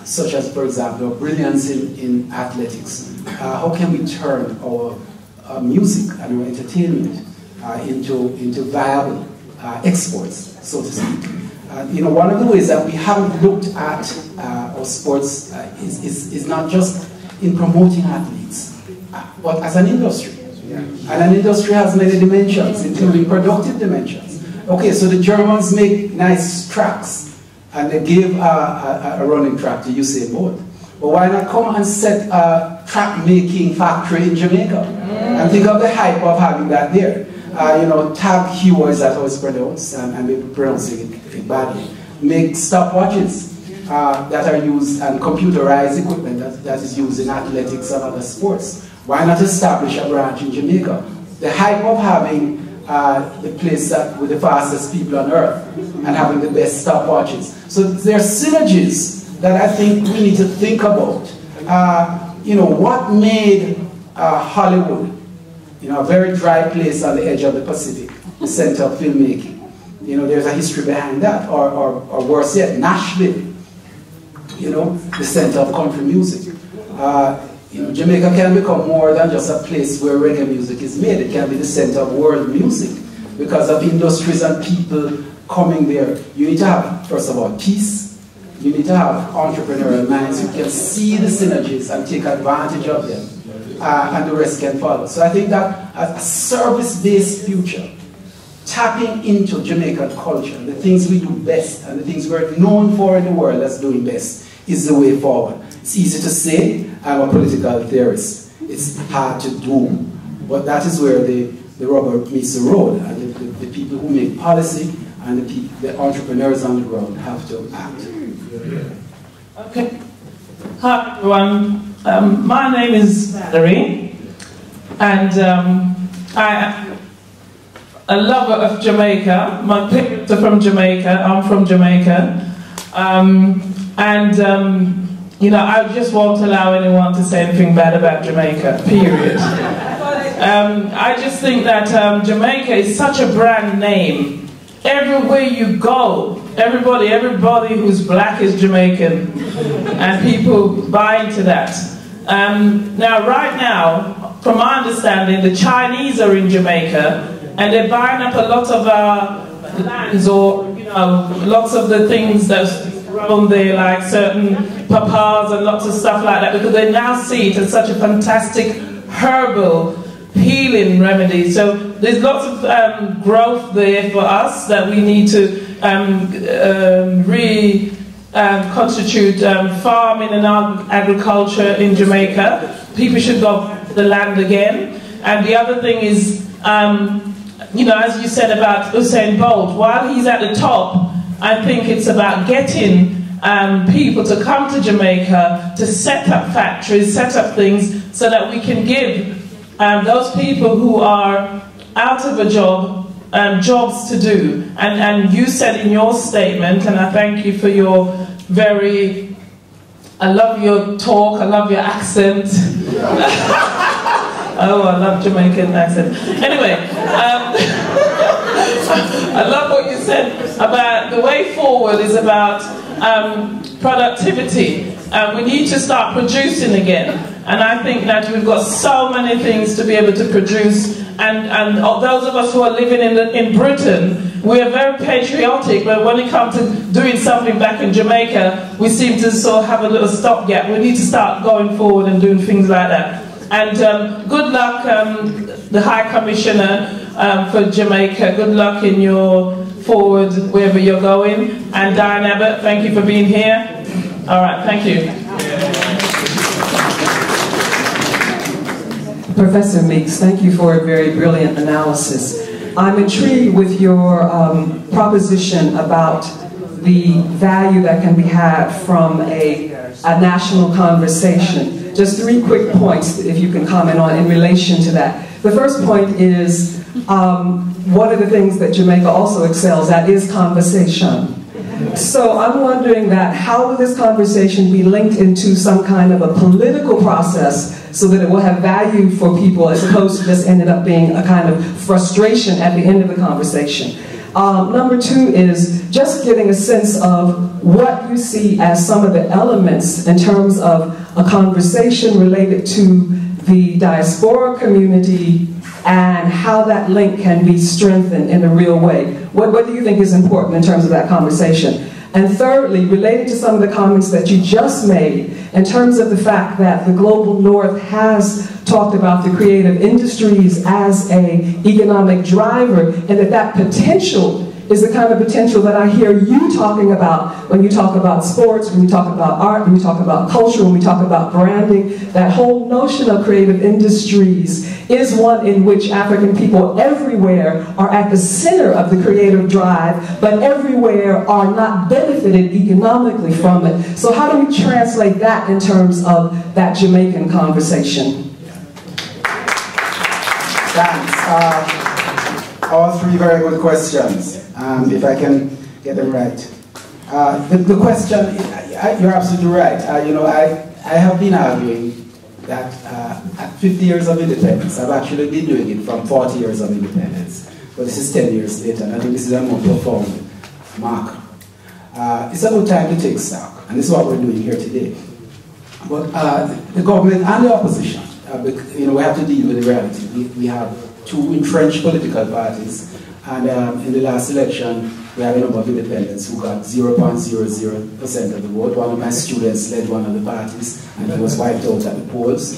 such as, for example, our brilliance in athletics, how can we turn our music and our entertainment into viable exports, so to speak? One of the ways that we haven't looked at our sports is not just in promoting athletes, but as an industry. And an industry has many dimensions, including productive dimensions. Okay, so the Germans make nice tracks, and they give a running track to Usain Bolt. But why not come and set a track-making factory in Jamaica? And think of the hype of having that there. Tag Heuer is that how it's pronounced, and I may be pronouncing it badly. Make stopwatches that are used, and computerized equipment that is used in athletics and other sports. Why not establish a branch in Jamaica? The hype of having the place with the fastest people on earth and having the best stopwatches. So there are synergies that I think we need to think about. What made Hollywood, a very dry place on the edge of the Pacific, the center of filmmaking? There's a history behind that. Or worse yet, Nashville, the center of country music. Jamaica can become more than just a place where reggae music is made. It can be the center of world music because of industries and people coming there. You need to have, first of all, peace. You need to have entrepreneurial minds who can see the synergies and take advantage of them, and the rest can follow. So I think that a service-based future, tapping into Jamaican culture, the things we do best and the things we're known for in the world as doing best, is the way forward. It's easy to say. I'm a political theorist. It's hard to do, but that is where the rubber meets the road, and the people who make policy and the entrepreneurs on the ground have to act. Okay. Hi everyone. My name is Valerie, and I am a lover of Jamaica. My parents are from Jamaica. I'm from Jamaica, I just won't allow anyone to say anything bad about Jamaica, period. I just think that Jamaica is such a brand name. Everywhere you go, everybody who's black is Jamaican, and people buy into that. Right now, from my understanding, the Chinese are in Jamaica, and they're buying up a lot of our lands, or lots of the things that's grown there, like certain papas and lots of stuff like that, because they now see it as such a fantastic herbal healing remedy. So there's lots of growth there for us that we need to constitute farming and agriculture in Jamaica. People should go the land again. And the other thing is, you know, as you said about Usain Bolt, while he's at the top, I think it's about getting people to come to Jamaica to set up factories, set up things, so that we can give those people who are out of a job jobs to do. And you said in your statement, and I thank you for your I love your talk, I love your accent. Oh, I love Jamaican accent. Anyway, I love what you said about the way forward is about productivity. We need to start producing again. And I think that we've got so many things to be able to produce. And those of us who are living in Britain, we are very patriotic, but when it comes to doing something back in Jamaica, we seem to sort of have a little stopgap. We need to start going forward and doing things like that. And good luck, the High Commissioner for Jamaica. Good luck in your forward, wherever you're going. And Diane Abbott, thank you for being here. All right, thank you. Professor Meeks, thank you for a very brilliant analysis. I'm intrigued with your proposition about the value that can be had from a national conversation. Just 3 quick points, if you can comment on in relation to that. The first point is, one of the things that Jamaica also excels at is conversation. So I'm wondering that how will this conversation be linked into some kind of a political process so that it will have value for people as opposed to just ended up being a kind of frustration at the end of the conversation. Number 2 is just getting a sense of what you see as some of the elements in terms of a conversation related to the diaspora community and how that link can be strengthened in a real way. What do you think is important in terms of that conversation? And thirdly, related to some of the comments that you just made, in terms of the fact that the Global North has talked about the creative industries as an economic driver, and that potential is the kind of potential that I hear you talking about when you talk about sports, when you talk about art, when you talk about culture, when we talk about branding. That whole notion of creative industries is one in which African people everywhere are at the center of the creative drive, but everywhere are not benefited economically from it. So how do we translate that in terms of that Jamaican conversation? Thanks. All 3 very good questions. If I can get them right. The question, you're absolutely right. You know, I have been arguing that at 50 years of independence, I've actually been doing it from 40 years of independence. But this is 10 years later, and I think this is a more profound marker. It's a good time to take stock, and this is what we're doing here today. But the government and the opposition, you know, we have to deal with the reality. We have 2 entrenched political parties. And in the last election, we had a number of independents who got 0.00% of the vote. One of my students led one of the parties, and he was wiped out at the polls.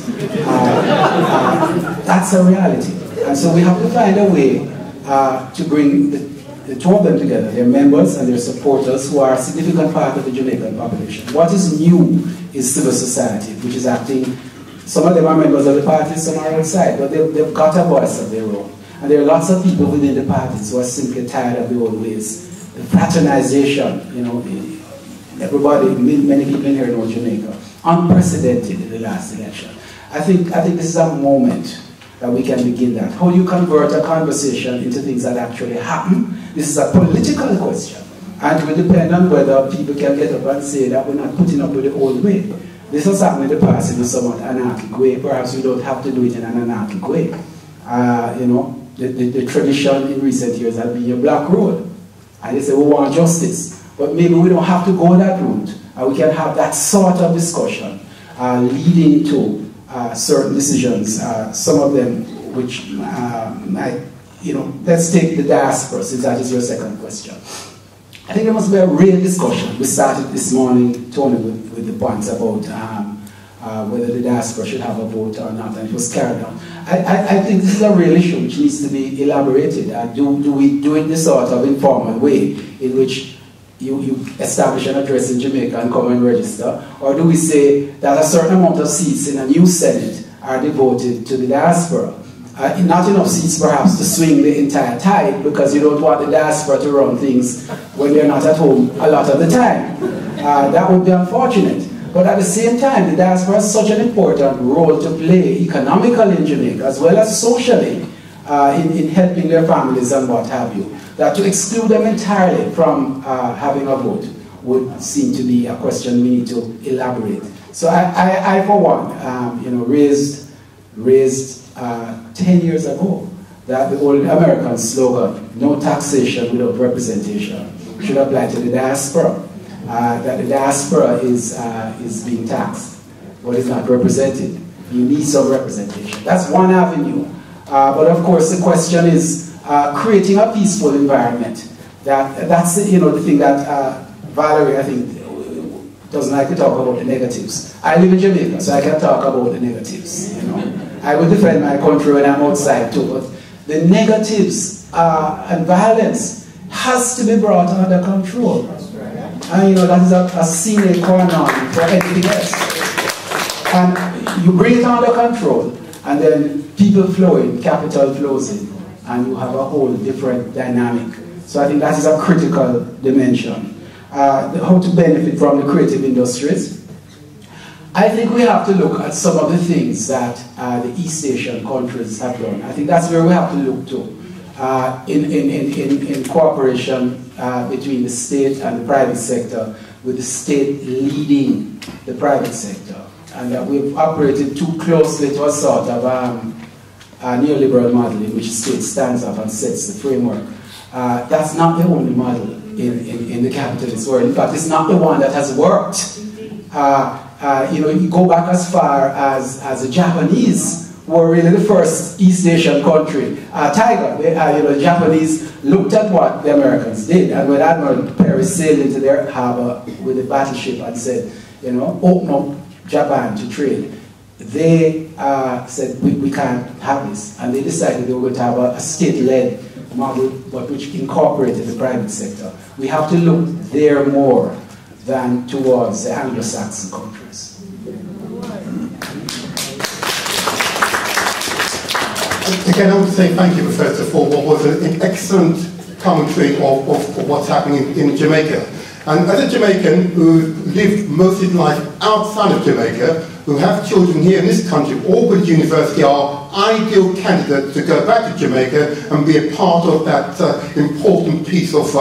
That's a reality. And so we have to find a way to bring the 2 of them together, their members and their supporters, who are a significant part of the Jamaican population. What is new is civil society, which is acting. Some of them are members of the party, some are outside, but they've got a voice of their own. And there are lots of people within the parties who are simply tired of the old ways. The fraternization, you know, everybody, many people in here know Jamaica, unprecedented in the last election. I think this is a moment that we can begin that. How do you convert a conversation into things that actually happen? This is a political question. And it will depend on whether people can get up and say that we're not putting up with the old way. This has happened in the past in a somewhat anarchic way. Perhaps we don't have to do it in an anarchic way. You know, the tradition in recent years has been a black road. And they say we want justice. But maybe we don't have to go that route. We can have that sort of discussion leading to certain decisions, some of them which you know, let's take the diaspora, since that is your second question. I think there must be a real discussion. We started this morning, Tony, with the points about whether the diaspora should have a vote or not, and it was carried on. I think this is a real issue which needs to be elaborated. Do we do it in this sort of informal way in which you establish an address in Jamaica and come and register? Or do we say that a certain amount of seats in a new Senate are devoted to the diaspora? Not enough seats perhaps to swing the entire tide, because you don't want the diaspora to run things when they're not at home a lot of the time. That would be unfortunate. But at the same time, the diaspora has such an important role to play economically in Jamaica, as well as socially, in helping their families and what have you, that to exclude them entirely from having a vote would seem to be a question we need to elaborate. So I for one, raised 10 years ago that the old American slogan, no taxation without representation, should apply to the diaspora. That the diaspora is being taxed, but is not represented. You need some representation. That's one avenue. But of course, the question is creating a peaceful environment. That's the thing that Valerie, I think, doesn't like to talk about the negatives. I live in Jamaica, so I can talk about the negatives. I will defend my country when I'm outside too, but the negatives and violence has to be brought under control. And that is a sine qua non for anything else. And you bring it under control, and then people flow in, capital flows in, and you have a whole different dynamic. So I think that is a critical dimension. How to benefit from the creative industries. I think we have to look at some of the things that the East Asian countries have done. I think that's where we have to look to. In cooperation between the state and the private sector, with the state leading the private sector. And that we've operated too closely to a sort of a neoliberal model in which the state stands up and sets the framework. That's not the only model in the capitalist world. In fact, it's not the one that has worked. You go back as far as the Japanese were really the first East Asian country. Tiger, the Japanese looked at what the Americans did, and when Admiral Perry sailed into their harbor with a battleship and said, open up Japan to trade, they said, we can't have this, and they decided they were going to have a state-led model, but which incorporated the private sector. We have to look there more than towards the Anglo-Saxon countries. Again, I want to say thank you, Professor, for what was an excellent commentary of what's happening in Jamaica. And as a Jamaican who lived most of his life outside of Jamaica, who have children here in this country, Auburn University are ideal candidates to go back to Jamaica and be a part of that important piece of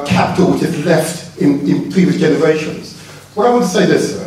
capital which is left in previous generations. What I want to say this,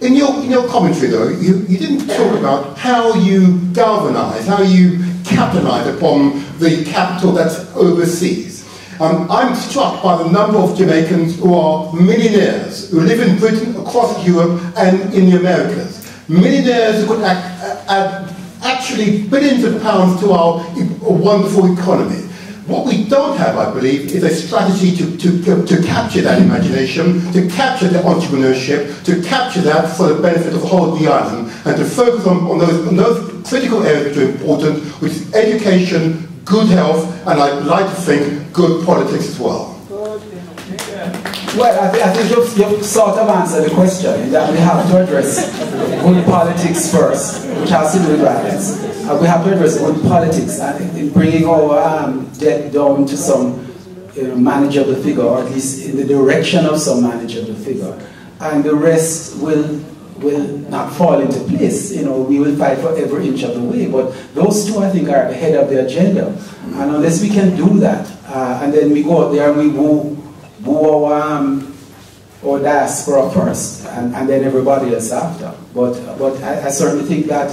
in your commentary, though, you didn't talk about how you galvanise, how you capitalise upon the capital that's overseas. I'm struck by the number of Jamaicans who are millionaires, who live in Britain, across Europe, and in the Americas. Millionaires who could add actually billions of pounds to our wonderful economy. What we don't have, I believe, is a strategy to capture that imagination, to capture the entrepreneurship, to capture that for the benefit of the whole of the island, and to focus on those critical areas which are important, which is education, good health, and I'd like to think good politics as well. Well, I think you've sort of answered the question, in that we have to address good politics first, which has to do with violence. We have to address good politics and in bringing our debt down to some manageable figure, or at least in the direction of some manageable figure. And the rest will not fall into place. We will fight for every inch of the way. But those two, I think, are at the head of the agenda. And unless we can do that, and then we go out there and we woo our diaspora first, and then everybody else after. But I certainly think that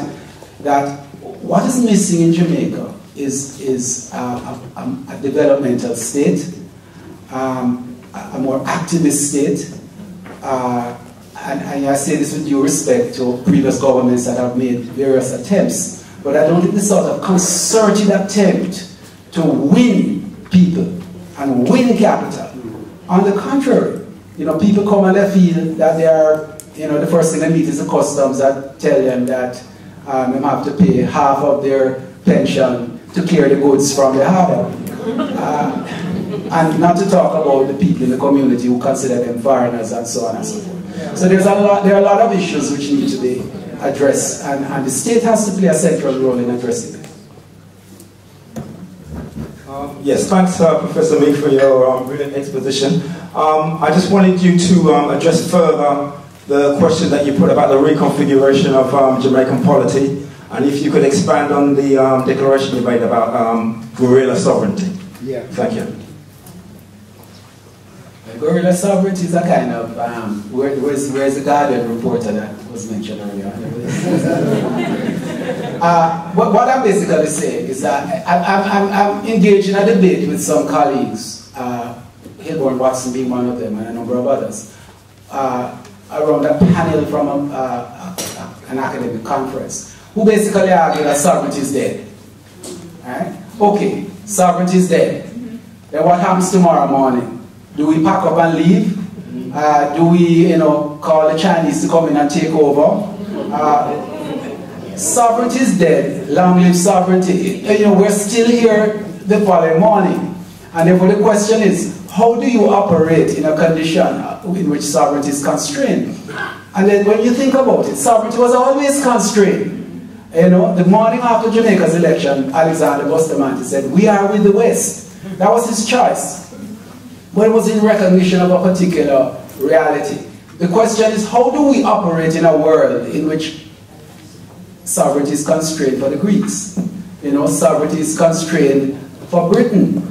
what is missing in Jamaica is a developmental state, a more activist state, and I say this with due respect to previous governments that have made various attempts, but I don't think the sort of concerted attempt to win people and win capital. On the contrary, people come and they feel that they are, the first thing they meet is the customs that tell them that they have to pay half of their pension to clear the goods from the harbour. And not to talk about the people in the community who consider them foreigners and so on and so forth. So there are a lot of issues which need to be addressed, and the state has to play a central role in addressing it. Yes, thanks Professor Meeks for your brilliant exposition. I just wanted you to address further the question that you put about the reconfiguration of Jamaican polity, and if you could expand on the declaration you made about guerrilla sovereignty. Yeah. Thank you. Guerrilla sovereignty is a kind of, where's the Guardian reporter that was mentioned earlier? What I'm basically saying is that I'm engaged in a debate with some colleagues, Hilborn Watson being one of them and a number of others, around a panel from an academic conference, who basically argue that sovereignty is dead. Right? Okay, sovereignty is dead. Then what happens tomorrow morning? Do we pack up and leave? Do we, call the Chinese to come in and take over? Sovereignty is dead. Long live sovereignty. We're still here the following morning. And therefore the question is, how do you operate in a condition in which sovereignty is constrained? And then when you think about it, sovereignty was always constrained. The morning after Jamaica's election, Alexander Bustamante said, we are with the West. That was his choice. But it was in recognition of a particular reality. The question is, how do we operate in a world in which sovereignty is constrained for the Greeks? Sovereignty is constrained for Britain.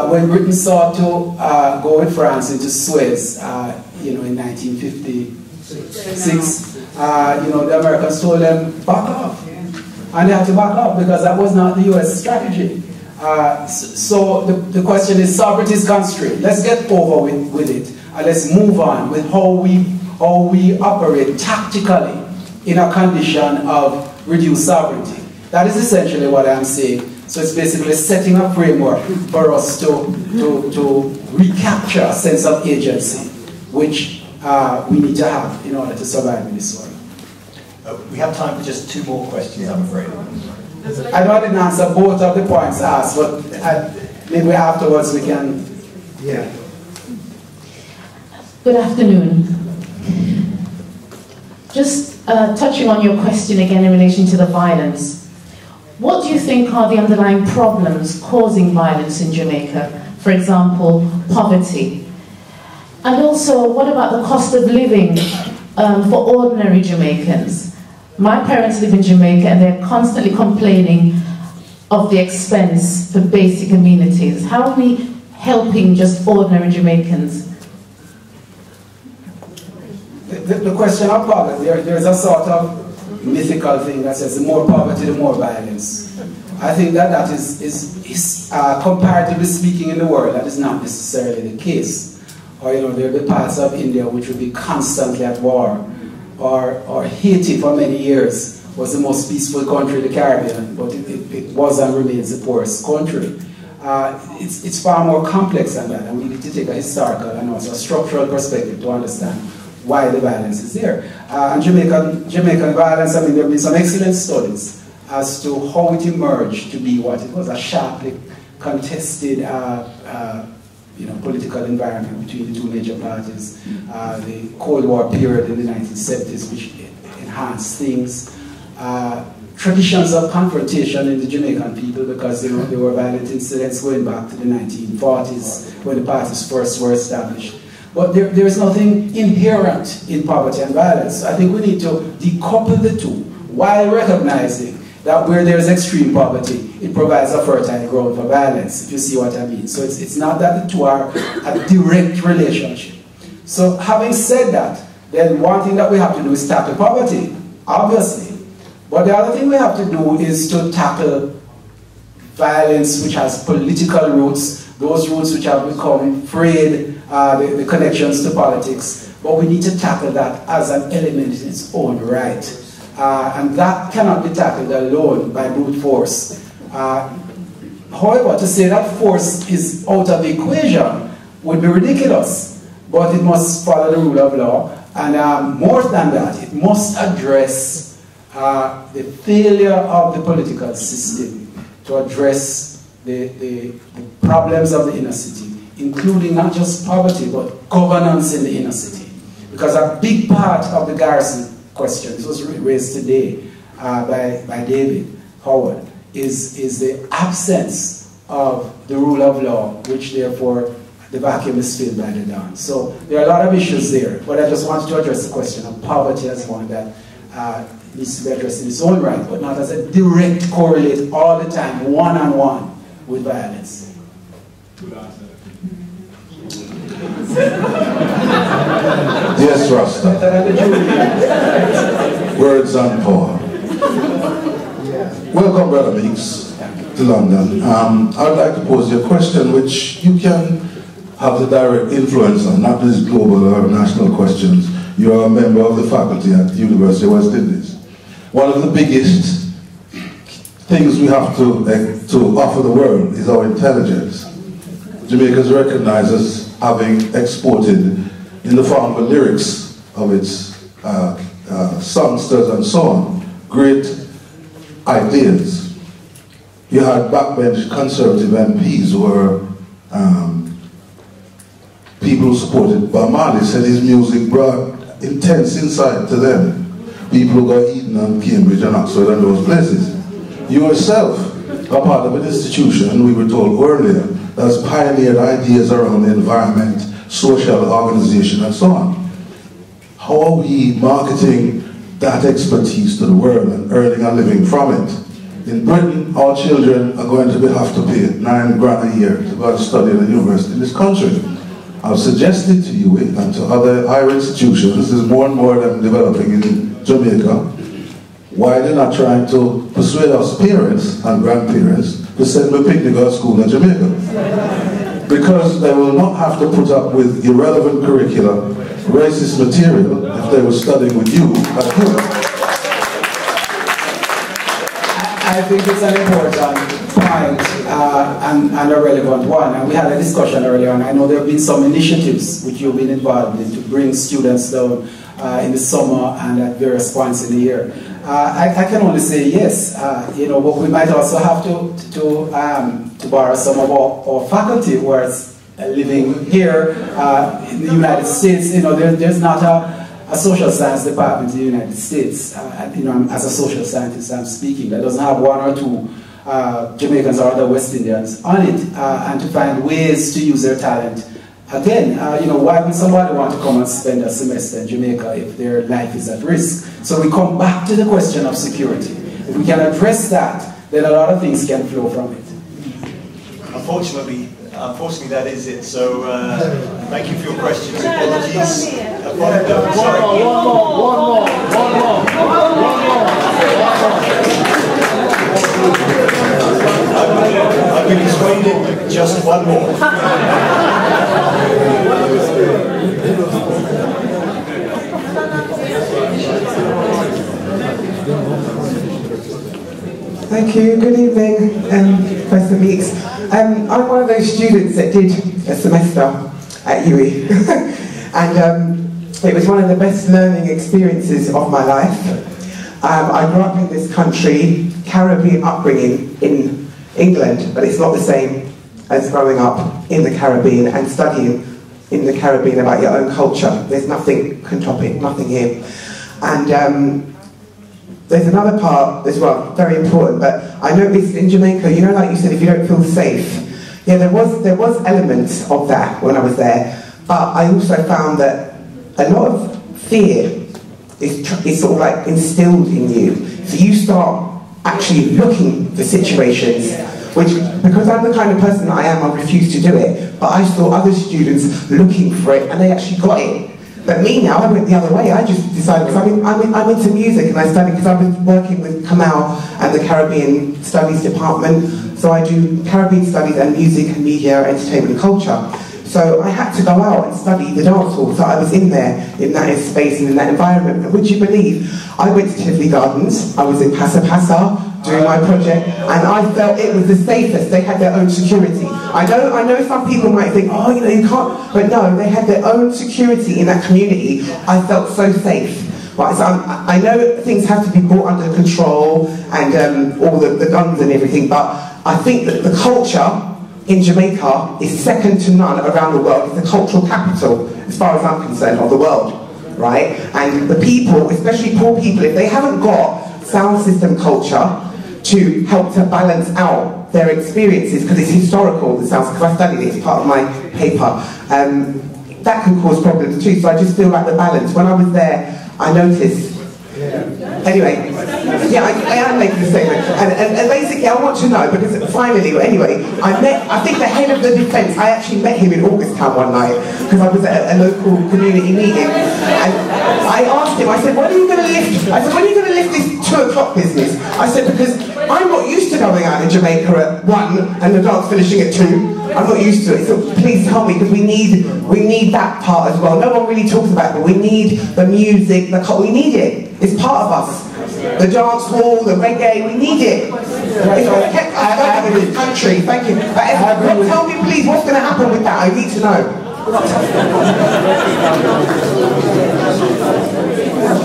When Britain sought to go with France into Suez, in 1956, the Americans told them, back off. And they had to back off because that was not the US strategy. So the question is, sovereignty is constrained. Let's get over with it, and let's move on with how we operate tactically in a condition of reduced sovereignty. That is essentially what I'm saying. So it's basically setting a framework for us to recapture a sense of agency, which we need to have in order to survive in this world. We have time for just 2 more questions, I'm afraid. I know I didn't answer both of the points asked, but maybe afterwards we can. Yeah. Good afternoon. Just touching on your question again in relation to the violence. What do you think are the underlying problems causing violence in Jamaica? For example, poverty. And also, what about the cost of living for ordinary Jamaicans? My parents live in Jamaica and they're constantly complaining of the expense for basic amenities. How are we helping just ordinary Jamaicans? The question of poverty, there's a sort of mythical thing that says the more poverty, the more violence. I think that is comparatively speaking in the world, that is not necessarily the case. Or there will be parts of India which will be constantly at war. Or Haiti for many years was the most peaceful country in the Caribbean, but it was and remains the poorest country. It's far more complex than that, and we need to take a historical and also a structural perspective to understand why the violence is there. And Jamaican violence, there have been some excellent studies as to how it emerged to be what it was, a sharply contested political environment between the 2 major parties. The Cold War period in the 1970s, which enhanced things. Traditions of confrontation in the Jamaican people, because there were violent incidents going back to the 1940s when the parties first were established. But there is nothing inherent in poverty and violence. I think we need to decouple the two while recognizing that where there is extreme poverty, it provides a fertile ground for violence, if you see what I mean. So it's not that the two are a direct relationship. So having said that, then one thing that we have to do is tackle poverty, obviously. But the other thing we have to do is to tackle violence which has political roots, those roots which have become frayed, the connections to politics. But we need to tackle that as an element in its own right. And that cannot be tackled alone by brute force. However, to say that force is out of the equation would be ridiculous, but it must follow the rule of law. And more than that, it must address the failure of the political system to address the problems of the inner city, including not just poverty, but governance in the inner city. Because a big part of the garrison question, this was raised today by David Howard, is the absence of the rule of law, which therefore the vacuum is filled by the Don. So there are a lot of issues there, but I just wanted to address the question of poverty as one that needs to be addressed in its own right, but not as a direct correlate all the time, one-on-one with violence. Yes, Rasta. Words on Paul. Welcome, Brother Meeks, to London. I'd like to pose you a question which you can have the direct influence on, not these global or national questions. You are a member of the faculty at the University of West Indies. One of the biggest things we have to offer the world is our intelligence. Jamaica is recognized as having exported, in the form of lyrics of its songsters and so on, great ideas. You had backbench conservative MPs who were people who supported Bob Marley, said his music brought intense insight to them. People who got Eton and Cambridge and Oxford and those places. You yourself are part of an institution, we were told earlier, that's pioneered ideas around the environment, social organization, and so on. How are we marketing that expertise to the world and earning a living from it? In Britain, our children are going to have to pay $9 grand a year to go and study at a university in this country. I've suggested to you and to other higher institutions, there's more and more of them developing in Jamaica, why they're not trying to persuade us parents and grandparents to send them a picnic to school in Jamaica. Because they will not have to put up with irrelevant curricula, racist material, if they were studying with you at home. I think it's an important point and a relevant one. And we had a discussion earlier, and I know there have been some initiatives which you've been involved in to bring students down in the summer and at various points in the year. I can only say yes, you know, but we might also have to borrow some of our faculty who are living here in the United States. You know, there's not a social science department in the United States. You know, as a social scientist, I'm speaking, that doesn't have one or two Jamaicans or other West Indians on it, and to find ways to use their talent. Again, you know, why would somebody want to come and spend a semester in Jamaica if their life is at risk? So we come back to the question of security. If we can address that, then a lot of things can flow from it. Unfortunately, that is it. So thank you for your questions. Apologies. Sorry. One more. I've been persuaded. Just one more. Thank you. Good evening, Professor Meeks. I'm one of those students that did a semester at UWI, and it was one of the best learning experiences of my life. I grew up in this country, Caribbean upbringing in England, but it's not the same as growing up in the Caribbean and studying in the Caribbean about your own culture. There's nothing can top it, nothing here. And there's another part as well, very important, but I noticed in Jamaica, you know, like you said, if you don't feel safe, yeah, there was elements of that when I was there, but I also found that a lot of fear is sort of like instilled in you. So you start actually looking for situations, which, because I'm the kind of person that I am, I refuse to do it, but I saw other students looking for it, and they actually got it. But me now, I went the other way. I just decided, because I'm into music, and I studied, because I've been working with Commonwealth and the Caribbean Studies Department, so I do Caribbean Studies and Music and Media, Entertainment and Culture. So I had to go out and study the dance hall, so I was in there, in that space and in that environment. And would you believe, I went to Tivoli Gardens, I was in Passa doing my project, and I felt it was the safest. They had their own security. I know some people might think, oh, you know, you can't, but no, they had their own security in that community. I felt so safe. Right, so I know things have to be brought under control and all the guns and everything, but I think that the culture in Jamaica is second to none around the world. It's the cultural capital, as far as I'm concerned, of the world, right? And the people, especially poor people, if they haven't got sound system culture to help to balance out their experiences, because it's historical, the sound, because I studied it, it's part of my paper, that can cause problems too. So I just feel like the balance. When I was there, I noticed. Anyway, yeah, I am making a statement. And basically, I want to know, because finally, anyway, I think the head of the defence, I actually met him in Augusttown one night, because I was at a local community meeting. And I asked him, I said, when are you going to lift? I said, when are you going to lift this 2 o'clock business? I said, because I'm not used to going out in Jamaica at 1 and the dance finishing at 2. I'm not used to it, so please tell me, because we need that part as well. No one really talks about it, but we need the music, we need it. It's part of us. The dance hall, the reggae, we need it. It's what kept us going in this country. Thank you. But tell me please, what's going to happen with that? I need to know.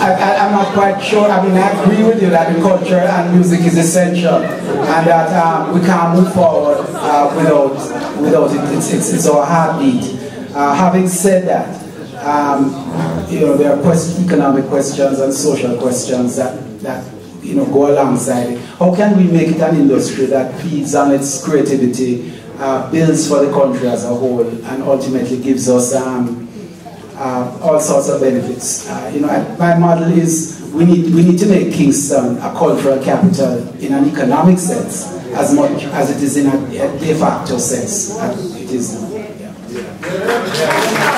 I'm not quite sure. I mean, I agree with you that the culture and music is essential, and that we can't move forward without it. It's our heartbeat. Having said that, there are economic questions and social questions that go alongside it. How can we make it an industry that feeds on its creativity, builds for the country as a whole, and ultimately gives us all sorts of benefits? My model is we need to make Kingston a cultural capital in an economic sense as much as it is in a de facto sense. It is now. Yeah.